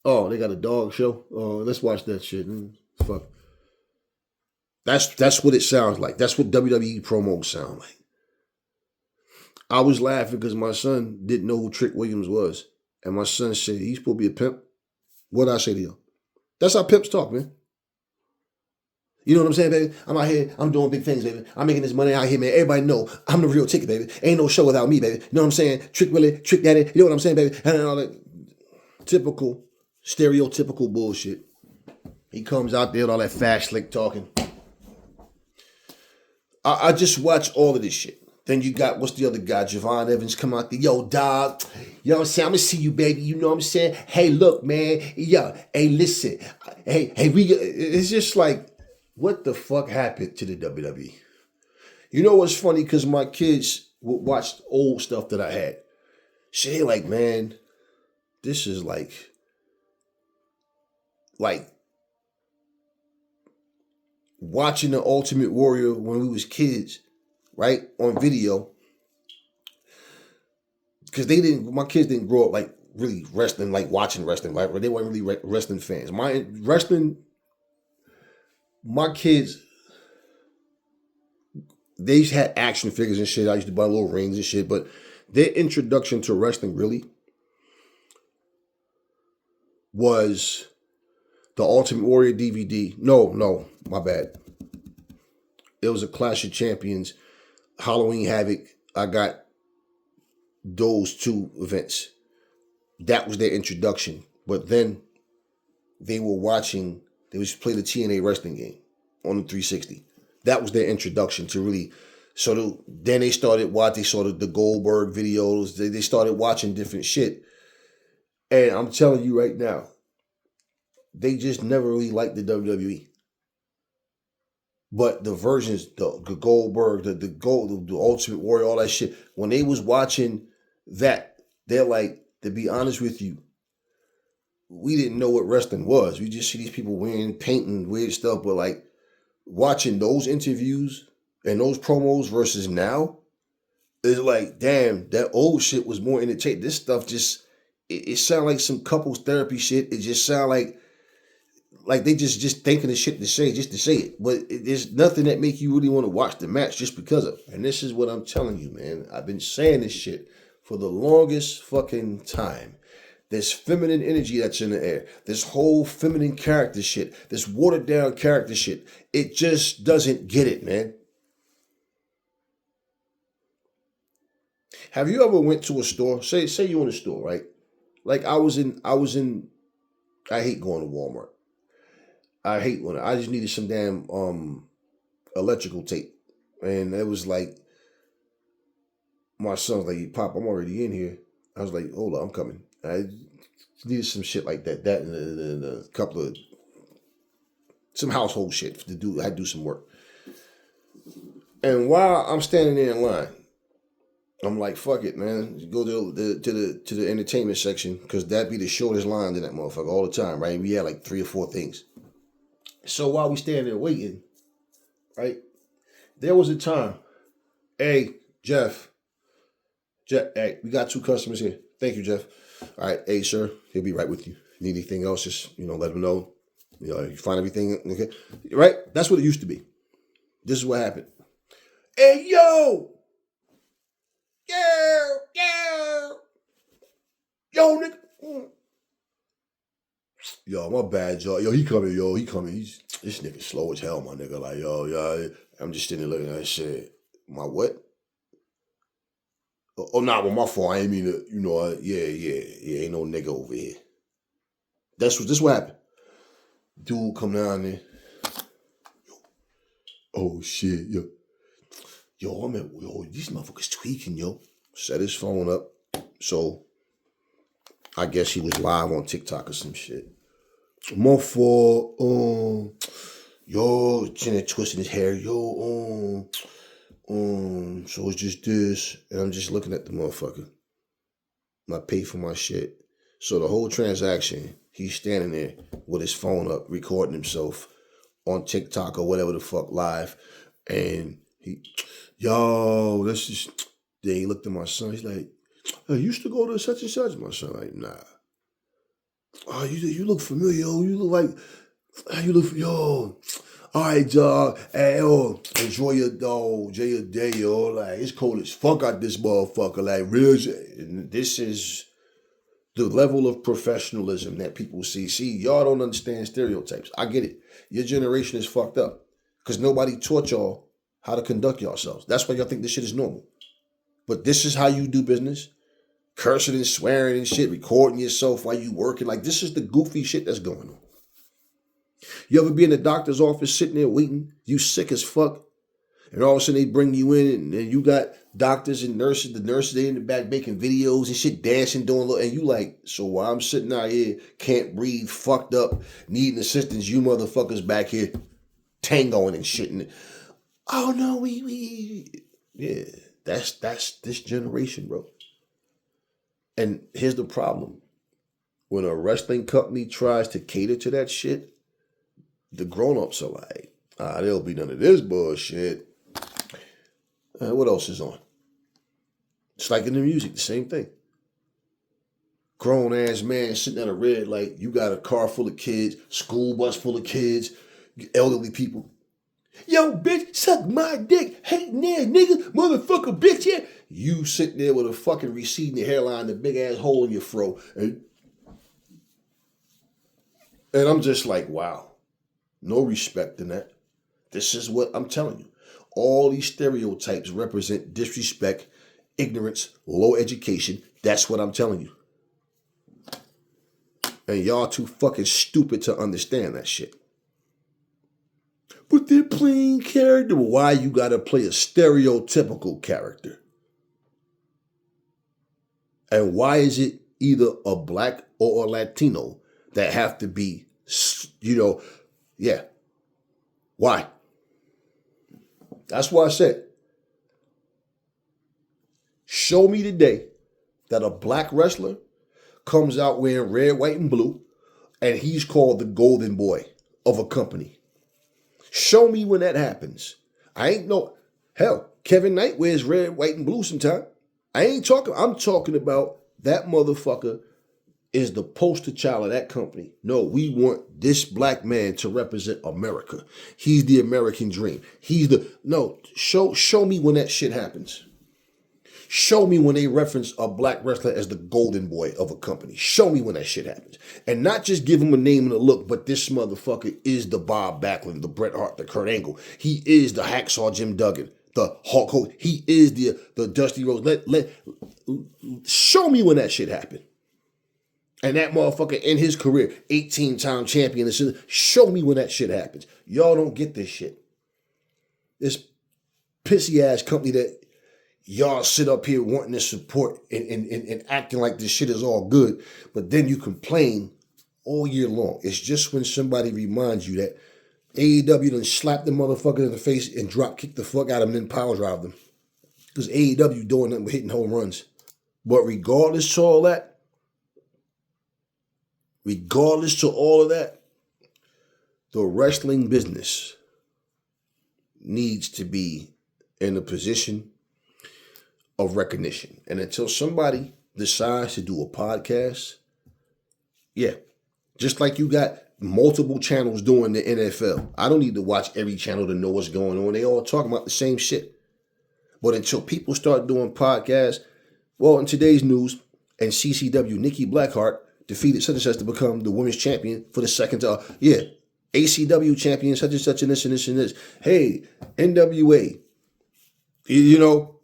S2: Oh, they got a dog show? Oh, let's watch that shit. Fuck. That's what it sounds like. That's what WWE promos sound like. I was laughing because my son didn't know who Trick Williams was. And my son said, he's supposed to be a pimp. What'd I say to him? That's how pimps talk, man. You know what I'm saying, baby? I'm out here, I'm doing big things, baby. I'm making this money out here, man. Everybody know I'm the real ticket, baby. Ain't no show without me, baby. You know what I'm saying? Trick Willie, Trick Daddy. You know what I'm saying, baby? And all that typical, stereotypical bullshit. He comes out there with all that fast, slick talking. I just watch all of this shit. Then you got, what's the other guy? Javon Evans come out there. Yo, dog. You know what I'm saying? I'm going to see you, baby. You know what I'm saying? Hey, look, man. Yo, hey, listen. Hey, it's just like, what the fuck happened to the WWE? You know what's funny? Because my kids would watch old stuff that I had. So they like, man, this is like watching the Ultimate Warrior when we was kids, right? On video. Because my kids didn't grow up like really wrestling, like watching wrestling, right? They weren't really wrestling fans. My kids, they had action figures and shit. I used to buy little rings and shit, but their introduction to wrestling really was the Ultimate Warrior DVD. No, my bad. It was a Clash of Champions, Halloween Havoc. I got those two events. That was their introduction. But then they used to play the TNA wrestling game on the 360. That was their introduction to really. So then they started watching, they saw the Goldberg videos. They started watching different shit. And I'm telling you right now, they just never really liked the WWE. But the versions, the Goldberg, the Ultimate Warrior, all that shit, when they was watching that, they're like, to be honest with you, we didn't know what wrestling was. We just see these people wearing paint and weird stuff, but like watching those interviews and those promos versus now, it's like, damn, that old shit was more entertaining. This stuff just, it sound like some couples therapy shit. It just sound like they just thinking of shit to say just to say it. But there's nothing that make you really want to watch the match just because of it. And this is what I'm telling you, man. I've been saying this shit for the longest fucking time. This feminine energy that's in the air, this whole feminine character shit, this watered down character shit, it just doesn't get it, man. Have you ever went to a store? Say you're in a store, right? Like I hate going to Walmart. I hate when I just needed some damn electrical tape. And it was like, my son's like, Pop, I'm already in here. I was like, hold on, I'm coming. I needed some shit like that. That and a couple of, some household shit to do. I had to do some work. And while I'm standing there in line, I'm like, fuck it, man. Go to the entertainment section, because that'd be the shortest line in that motherfucker all the time, right? We had like 3 or 4 things. So while we stand there waiting, right? There was a time. Hey, Jeff, hey, we got 2 customers here. Thank you, Jeff. All right, hey, sir, he'll be right with you. Need anything else, just, let him know. You find everything, okay? Right? That's what it used to be. This is what happened. Hey, yo! Yo, nigga! Yo, my bad, y'all. Yo, he coming. This nigga slow as hell, my nigga. Like, yo, I'm just sitting there looking at that shit. My what? Oh, nah, well, my fault. I ain't mean to, yeah, ain't no nigga over here. This what happened. Dude come down there. Oh, shit, yo, these motherfuckers tweaking, yo. Set his phone up. So, I guess he was live on TikTok or some shit. My fault, yo, chin twisting his hair, yo, so it's just this, and I'm just looking at the motherfucker. I pay for my shit. So the whole transaction, he's standing there with his phone up, recording himself on TikTok or whatever the fuck live, and this is. Then he looked at my son. He's like, I used to go to such and such. My son like, nah. Oh, you look familiar, yo. Yo. All right, dog. Hey, yo, enjoy your day, yo. Like, it's cold as fuck out this motherfucker. Like, real shit. And this is the level of professionalism that people see. See, y'all don't understand stereotypes. I get it. Your generation is fucked up because nobody taught y'all how to conduct yourselves. That's why y'all think this shit is normal. But this is how you do business. Cursing and swearing and shit, recording yourself while you working. Like, this is the goofy shit that's going on. You ever be in the doctor's office sitting there waiting? You sick as fuck. And all of a sudden they bring you in and you got doctors and nurses. The nurses, they in the back making videos and shit, dancing, doing little. And you like, so while I'm sitting out here, can't breathe, fucked up, needing assistance, you motherfuckers back here tangoing and shit. And, oh no, yeah, that's this generation, bro. And here's the problem. When a wrestling company tries to cater to that shit, the grown-ups are like, there'll be none of this bullshit. What else is on? It's like in the music, the same thing. Grown-ass man sitting at a red light, you got a car full of kids, school bus full of kids, elderly people. Yo, bitch, suck my dick, hating ass nigga, motherfucker, bitch, yeah. You sitting there with a fucking receding hairline, a big ass hole in your fro. And I'm just like, wow. No respect in that. This is what I'm telling you. All these stereotypes represent disrespect, ignorance, low education. That's what I'm telling you. And y'all too fucking stupid to understand that shit. But they're playing character. Why you gotta play a stereotypical character? And why is it either a black or a Latino that have to be, yeah. Why? That's why I said, show me today that a black wrestler comes out wearing red, white, and blue, and he's called the golden boy of a company. Show me when that happens. Hell, Kevin Knight wears red, white, and blue sometimes. I'm talking about that motherfucker is the poster child of that company. No, we want this black man to represent America. He's the American dream. Show me when that shit happens. Show me when they reference a black wrestler as the golden boy of a company. Show me when that shit happens. And not just give him a name and a look, but this motherfucker is the Bob Backlund, the Bret Hart, the Kurt Angle. He is the Hacksaw Jim Duggan, the Hulk Hogan. He is the Dusty Rhodes. Show me when that shit happened. And that motherfucker in his career, 18-time champion. Show me when that shit happens. Y'all don't get this shit. This pissy ass company that y'all sit up here wanting to support and acting like this shit is all good, but then you complain all year long. It's just when somebody reminds you that AEW done slap the motherfucker in the face and drop kick the fuck out of them and then power drive them. Because AEW doing nothing but hitting home runs. But regardless to all of that, the wrestling business needs to be in a position of recognition. And until somebody decides to do a podcast, yeah, just like you got multiple channels doing the NFL. I don't need to watch every channel to know what's going on. They all talking about the same shit. But until people start doing podcasts, well, in today's news, and CCW, Nikki Blackheart defeated such and such to become the women's champion for the second time. Yeah, ACW champion, such and such, and this and this and this. Hey, NWA, you know,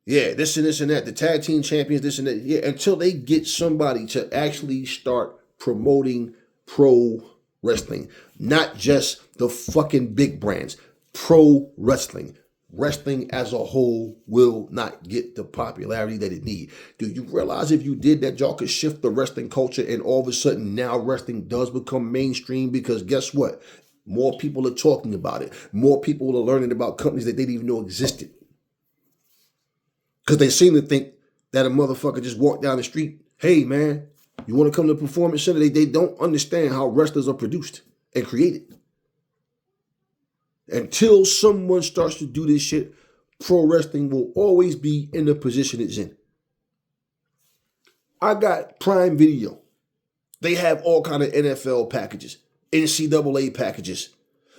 S2: yeah, this and this and that. The tag team champions, this and that. Yeah, until they get somebody to actually start promoting pro wrestling, not just the fucking big brands, pro wrestling. Wrestling as a whole will not get the popularity that it needs. Do you realize if you did that, y'all could shift the wrestling culture and all of a sudden now wrestling does become mainstream? Because guess what? More people are talking about it. More people are learning about companies that they didn't even know existed. Because they seem to think that a motherfucker just walked down the street. Hey, man, you want to come to the performance center? They don't understand how wrestlers are produced and created. Until someone starts to do this shit, pro wrestling will always be in the position it's in. I got Prime Video. They have all kind of NFL packages, NCAA packages.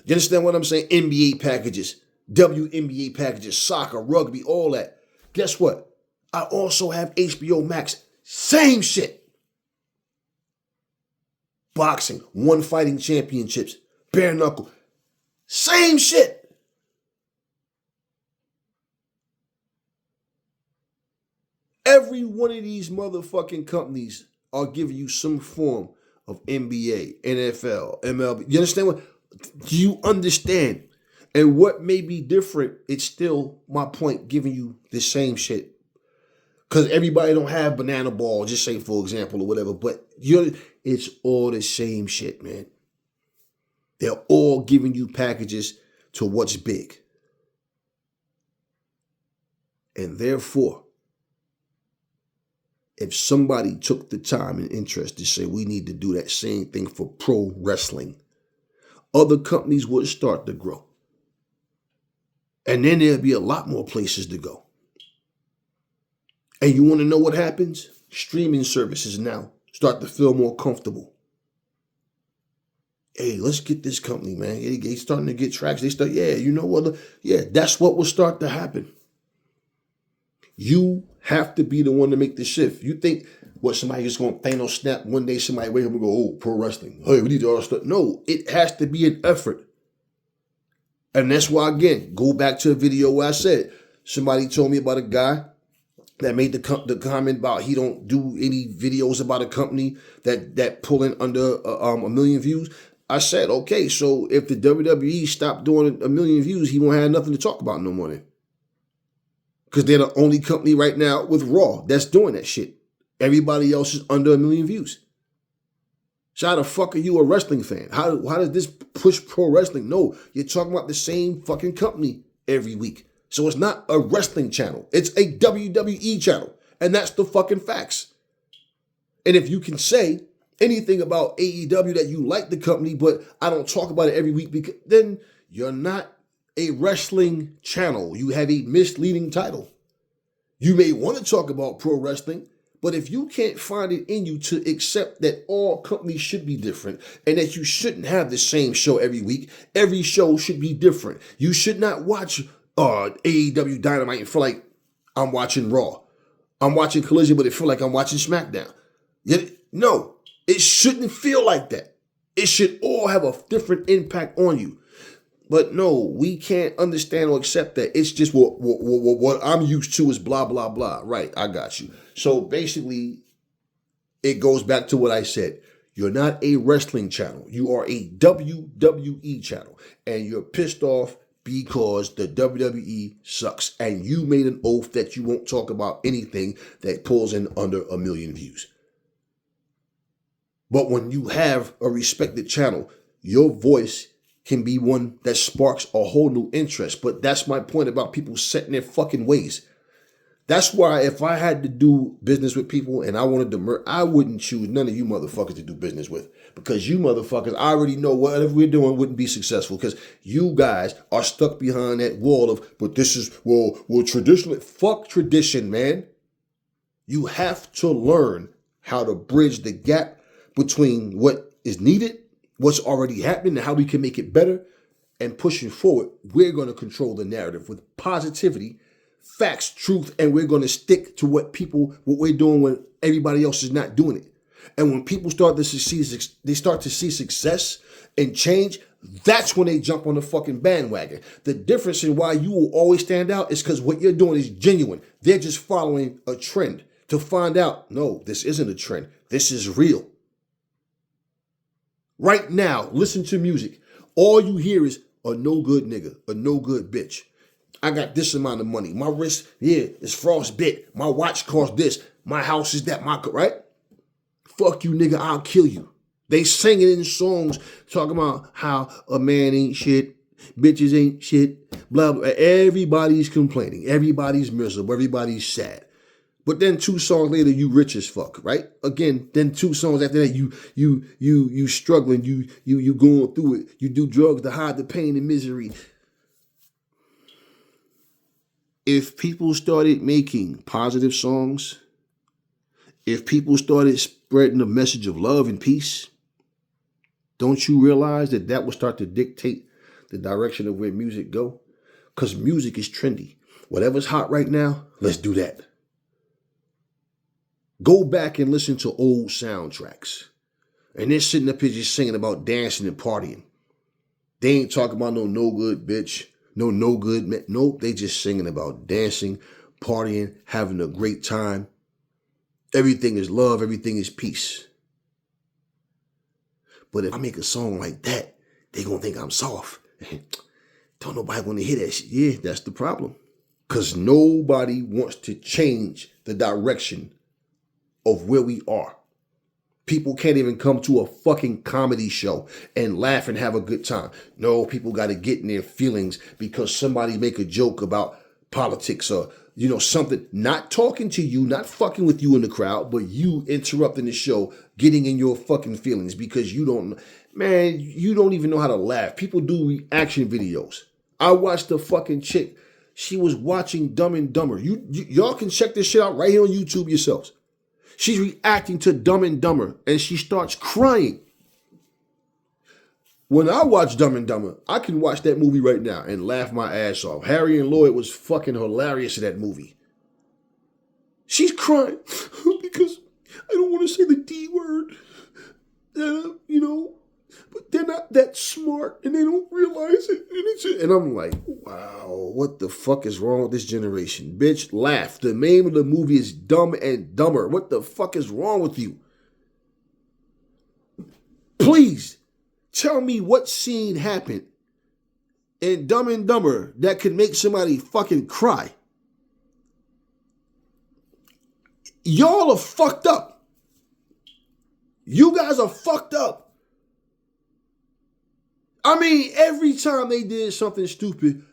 S2: You understand what I'm saying? NBA packages, WNBA packages, soccer, rugby, all that. Guess what? I also have HBO Max. Same shit. Boxing, one fighting championships, bare knuckle. Same shit. Every one of these motherfucking companies are giving you some form of NBA, NFL, MLB. You understand what? Do you understand? And what may be different, it's still my point, giving you the same shit. Because everybody don't have banana ball, just say for example or whatever, but it's all the same shit, man. They're all giving you packages to what's big. And therefore, if somebody took the time and interest to say we need to do that same thing for pro wrestling, other companies would start to grow. And then there'll be a lot more places to go. And you want to know what happens? Streaming services now start to feel more comfortable. Hey, let's get this company, man. They starting to get traction. They start, yeah, you know what? Yeah, that's what will start to happen. You have to be the one to make the shift. You think, what, somebody just going to Thanos snap one day, somebody wake up and go, oh, pro wrestling. Hey, we need to all start. No, it has to be an effort. And that's why, again, go back to a video where I said, somebody told me about a guy that made the comment about he don't do any videos about a company that pulling under a million views. I said, okay, so if the WWE stopped doing a million views, he won't have nothing to talk about no more then. Because they're the only company right now with Raw that's doing that shit. Everybody else is under a million views. So how the fuck are you a wrestling fan? How does this push pro wrestling? No, you're talking about the same fucking company every week. So it's not a wrestling channel. It's a WWE channel. And that's the fucking facts. And if you can say anything about AEW that you like the company, but I don't talk about it every week, because then you're not a wrestling channel. You have a misleading title. You may want to talk about pro wrestling, but if you can't find it in you to accept that all companies should be different and that you shouldn't have the same show every week, every show should be different. You should not watch AEW Dynamite and feel like I'm watching Raw. I'm watching Collision, but it feel like I'm watching SmackDown. No. It shouldn't feel like that. It should all have a different impact on you. But no, we can't understand or accept that. It's just what I'm used to is blah, blah, blah. Right, I got you. So basically, it goes back to what I said. You're not a wrestling channel. You are a WWE channel. And you're pissed off because the WWE sucks. And you made an oath that you won't talk about anything that pulls in under a million views. But when you have a respected channel, your voice can be one that sparks a whole new interest. But that's my point about people setting their fucking ways. That's why if I had to do business with people and I wanted to I wouldn't choose none of you motherfuckers to do business with. Because you motherfuckers, I already know whatever we're doing wouldn't be successful. Because you guys are stuck behind that wall of, but this is, well, traditionally, fuck tradition, man. You have to learn how to bridge the gap between what is needed, what's already happening, and how we can make it better, and pushing forward. We're going to control the narrative with positivity, facts, truth, and we're going to stick to what we're doing when everybody else is not doing it. And when people start to see success and change, that's when they jump on the fucking bandwagon. The difference in why you will always stand out is because what you're doing is genuine. They're just following a trend to find out, no, this isn't a trend. This is real. Right now, listen to music. All you hear is a no good nigga, a no good bitch. I got this amount of money. My wrist, is frostbit. My watch costs this. My house is that. Right? Fuck you, nigga. I'll kill you. They sing it in songs talking about how a man ain't shit, bitches ain't shit, blah, blah. Everybody's complaining. Everybody's miserable. Everybody's sad. But then 2 songs later, you rich as fuck, right? Again, then 2 songs after that, you struggling, you going through it. You do drugs to hide the pain and misery. If people started making positive songs, if people started spreading a message of love and peace, don't you realize that would start to dictate the direction of where music go? Because music is trendy. Whatever's hot right now, let's do that. Go back and listen to old soundtracks. And they're sitting up here just singing about dancing and partying. They ain't talking about no good bitch, no good man. Nope, they just singing about dancing, partying, having a great time. Everything is love, everything is peace. But if I make a song like that, they gonna think I'm soft. Don't nobody want to hear that shit. Yeah, that's the problem. Because nobody wants to change the direction of where we are. People can't even come to a fucking comedy show and laugh and have a good time. No, people got to get in their feelings because somebody make a joke about politics or, something. Not talking to you, not fucking with you in the crowd, but you interrupting the show, getting in your fucking feelings because you don't even know how to laugh. People do reaction videos. I watched the fucking chick. She was watching Dumb and Dumber. Y'all can check this shit out right here on YouTube yourselves. She's reacting to Dumb and Dumber, and she starts crying. When I watch Dumb and Dumber, I can watch that movie right now and laugh my ass off. Harry and Lloyd was fucking hilarious in that movie. She's crying because I don't want to say the D word, but they're not that smart and they don't realize it. And I'm like, wow, what the fuck is wrong with this generation? Bitch, laugh. The name of the movie is Dumb and Dumber. What the fuck is wrong with you? Please tell me what scene happened in Dumb and Dumber that could make somebody fucking cry. Y'all are fucked up. You guys are fucked up. I mean, every time they did something stupid,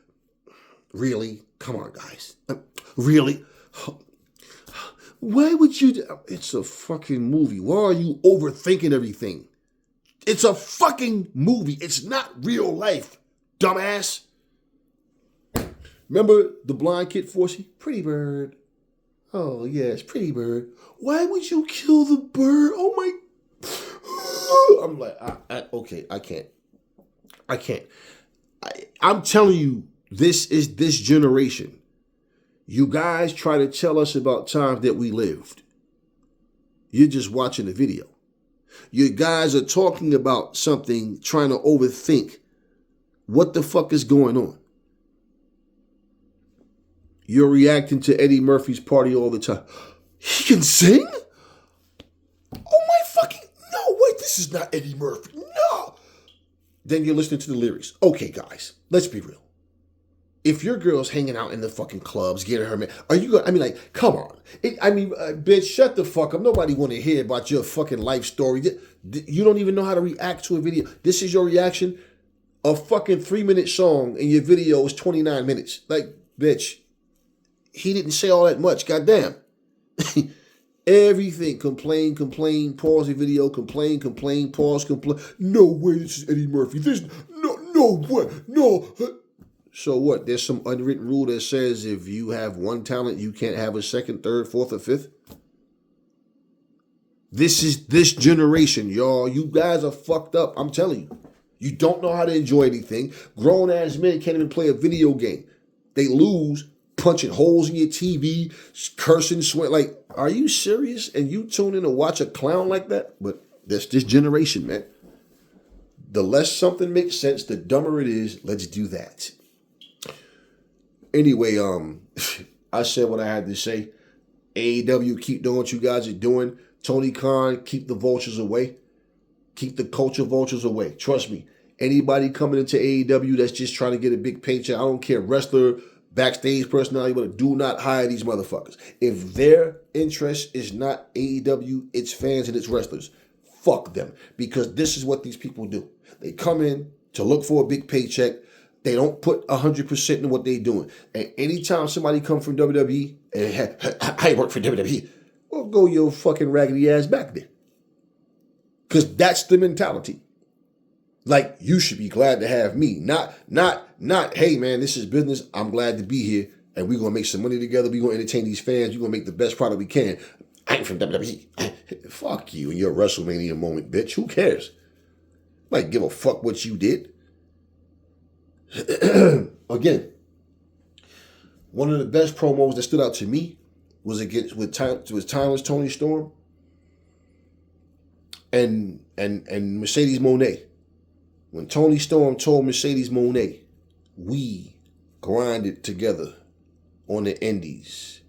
S2: really? Come on, guys. Really? Why would you do? It's a fucking movie. Why are you overthinking everything? It's a fucking movie. It's not real life, dumbass. Remember the blind kid Forsey? Pretty bird. Oh, yes, pretty bird. Why would you kill the bird? Oh, my. I'm like, okay, I can't. I'm telling you, this is this generation. You guys try to tell us about times that we lived. You're just watching the video. You guys are talking about something, trying to overthink what the fuck is going on. You're reacting to Eddie Murphy's Party all the time. He can sing? Oh my fucking, no, wait, this is not Eddie Murphy. No. Then you're listening to the lyrics. Okay, guys, let's be real. If your girl's hanging out in the fucking clubs, getting her man, are you going to, come on. Bitch, shut the fuck up. Nobody want to hear about your fucking life story. You don't even know how to react to a video. This is your reaction? A fucking 3-minute song and your video is 29 minutes. Like, bitch, he didn't say all that much. Goddamn. Everything. Complain, pause the video, complain, pause, complain. No way, this is Eddie Murphy. No way, no. So what? There's some unwritten rule that says if you have one talent, you can't have a second, third, fourth, or fifth. This is this generation, y'all. You guys are fucked up. I'm telling you. You don't know how to enjoy anything. Grown-ass men can't even play a video game. They lose punching holes in your TV, cursing, swearing. Like, are you serious? And you tune in to watch a clown like that? But that's this generation, man. The less something makes sense, the dumber it is. Let's do that. Anyway, I said what I had to say. AEW, keep doing what you guys are doing. Tony Khan, keep the vultures away. Keep the culture vultures away. Trust me. Anybody coming into AEW that's just trying to get a big paycheck, I don't care, wrestler, backstage personality, but do not hire these motherfuckers. If their interest is not AEW, it's fans and it's wrestlers. Fuck them. Because this is what these people do. They come in to look for a big paycheck. They don't put 100% in what they're doing. And anytime somebody comes from WWE and I work for WWE, well, go your fucking raggedy ass back there. Because that's the mentality. Like, you should be glad to have me. Not, hey, man, this is business. I'm glad to be here. And we're going to make some money together. We're going to entertain these fans. We're going to make the best product we can. I ain't from WWE. Fuck you and your WrestleMania moment, bitch. Who cares? Like, give a fuck what you did. Again, one of the best promos that stood out to me was with Timeless Tony Storm and Mercedes Moné. When Tony Storm told Mercedes Moné, we grinded together on the indies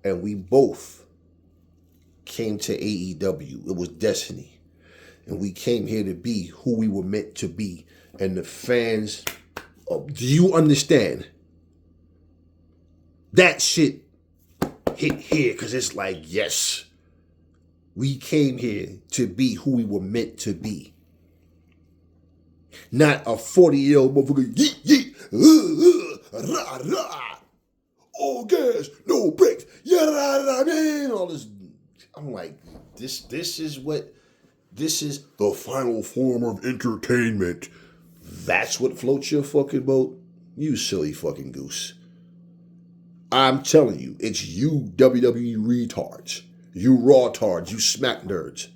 S2: and we both came to AEW. It was destiny. And we came here to be who we were meant to be. And the fans, do you understand? That shit hit here because it's like, yes, we came here to be who we were meant to be. Not a 40-year-old motherfucker, yeet, rah, rah. All gas, no brakes, all this. I'm like, this is the final form of entertainment. That's what floats your fucking boat? You silly fucking goose. I'm telling you, it's you WWE retards. You raw tards, you smack nerds.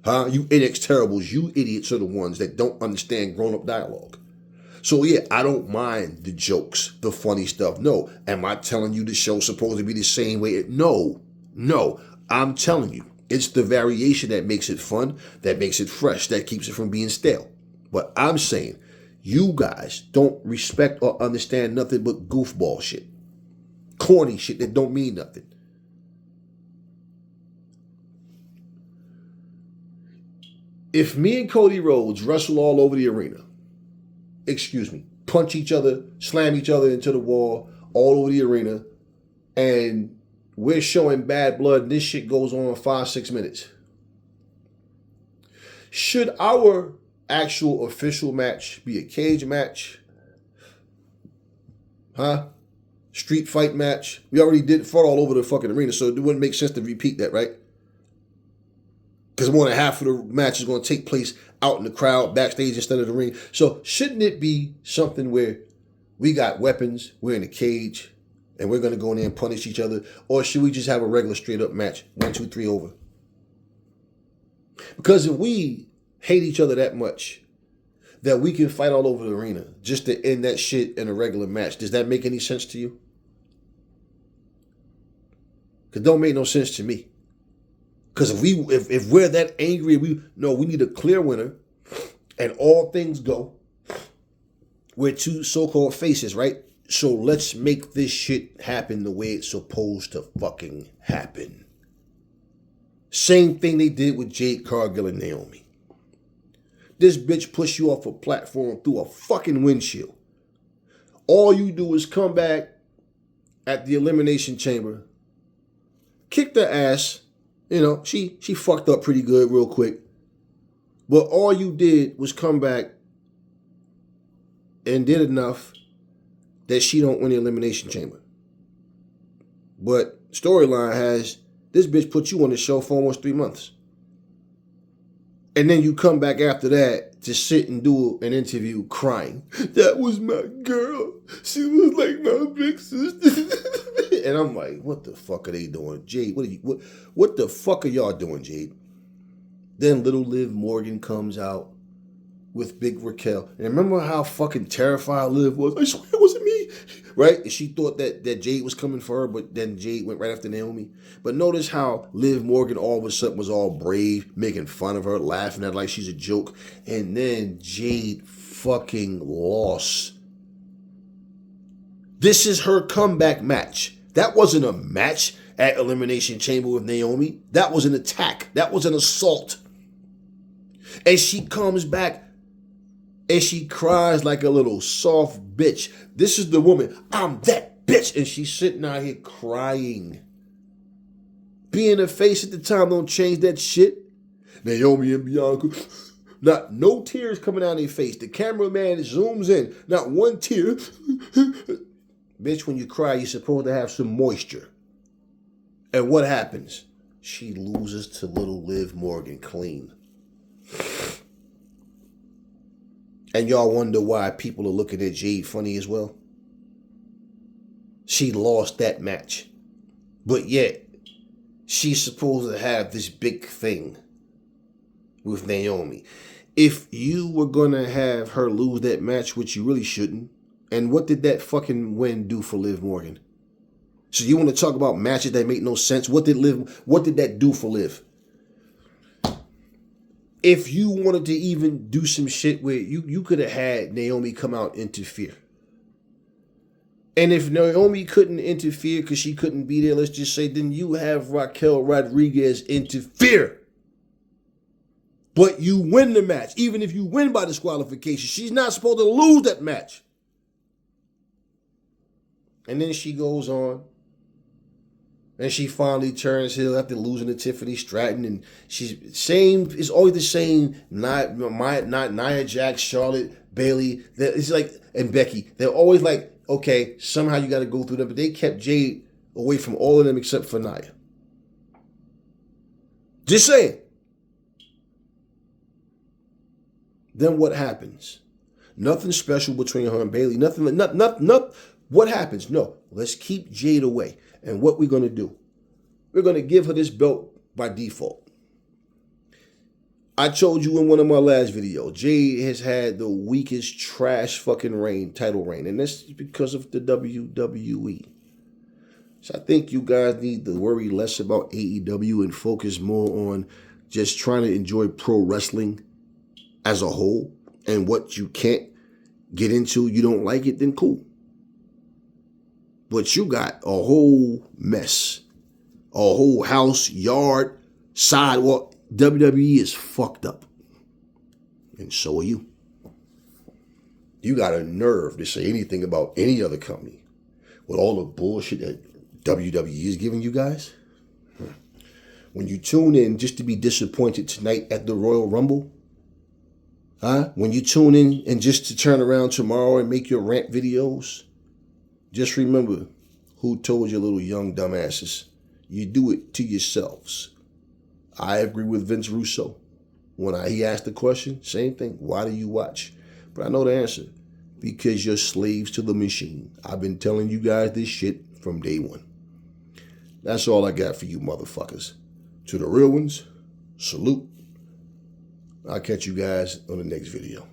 S2: Huh? You NX terribles, you idiots are the ones that don't understand grown-up dialogue. So yeah, I don't mind the jokes, the funny stuff. No. Am I telling you the show's supposed to be the same way? No. I'm telling you, it's the variation that makes it fun, that makes it fresh, that keeps it from being stale. But I'm saying, you guys don't respect or understand nothing but goofball shit. Corny shit that don't mean nothing. If me and Cody Rhodes wrestle all over the arena, punch each other, slam each other into the wall, all over the arena, and we're showing bad blood and this shit goes on 5-6 minutes. Should our actual official match be a cage match? Huh? Street fight match? We already fought all over the fucking arena, so it wouldn't make sense to repeat that, right? Because more than half of the match is going to take place out in the crowd, backstage instead of the ring. So shouldn't it be something where we got weapons, we're in a cage, and we're going to go in there and punish each other? Or should we just have a regular straight up match? 1, 2, 3 over. Because if we hate each other that much that we can fight all over the arena just to end that shit in a regular match, does that make any sense to you? Because it don't make no sense to me. Because if we're that angry, we need a clear winner and all things go. We're two so-called faces, right? So let's make this shit happen the way it's supposed to fucking happen. Same thing they did with Jade Cargill and Naomi. This bitch pushed you off a platform through a fucking windshield. All you do is come back at the Elimination Chamber, kick the ass. You know, she fucked up pretty good real quick. But all you did was come back and did enough that she don't win the Elimination Chamber. But storyline has this bitch put you on the show for almost 3 months. And then you come back after that to sit and do an interview crying. That was my girl. She was like my big sister. And I'm like, what the fuck are they doing? Jade, what the fuck are y'all doing, Jade? Then little Liv Morgan comes out with Big Raquel. And remember how fucking terrified Liv was? I swear it wasn't me. Right? And she thought that Jade was coming for her, but then Jade went right after Naomi. But notice how Liv Morgan all of a sudden was all brave, making fun of her, laughing at her like she's a joke. And then Jade fucking lost. This is her comeback match. That wasn't a match at Elimination Chamber with Naomi. That was an attack. That was an assault. And she comes back and she cries like a little soft bitch. This is the woman. I'm that bitch. And she's sitting out here crying. Being a face at the time don't change that shit. Naomi and Bianca. No tears coming out of their face. The cameraman zooms in. Not one tear. Bitch, when you cry, you're supposed to have some moisture. And what happens? She loses to little Liv Morgan clean. And y'all wonder why people are looking at Jade funny as well? She lost that match. But yet, she's supposed to have this big thing with Naomi. If you were going to have her lose that match, which you really shouldn't, and what did that fucking win do for Liv Morgan? So you want to talk about matches that make no sense? What did that do for Liv? If you wanted to even do some shit where you could have had Naomi come out and interfere. And if Naomi couldn't interfere because she couldn't be there, let's just say, then you have Raquel Rodriguez interfere. But you win the match. Even if you win by disqualification, she's not supposed to lose that match. And then she goes on. And she finally turns heel after losing to Tiffany Stratton. And she's same, it's always the same, not Nia Jax, Charlotte, Bayley. It's like, and Becky. They're always like, okay, somehow you got to go through them. But they kept Jade away from all of them except for Nia. Just saying. Then what happens? Nothing special between her and Bayley. Nothing. What happens? No, let's keep Jade away. And what we're going to do? We're going to give her this belt by default. I told you in one of my last videos, Jade has had the weakest trash fucking title reign. And that's because of the WWE. So I think you guys need to worry less about AEW and focus more on just trying to enjoy pro wrestling as a whole. And what you can't get into, you don't like it, then cool. But you got a whole mess, a whole house, yard, sidewalk. WWE is fucked up. And so are you. You got a nerve to say anything about any other company with all the bullshit that WWE is giving you guys. When you tune in just to be disappointed tonight at the Royal Rumble, when you tune in and just to turn around tomorrow and make your rant videos, just remember who told you little young dumbasses. You do it to yourselves. I agree with Vince Russo. When he asked the question, same thing. Why do you watch? But I know the answer. Because you're slaves to the machine. I've been telling you guys this shit from day one. That's all I got for you motherfuckers. To the real ones, salute. I'll catch you guys on the next video.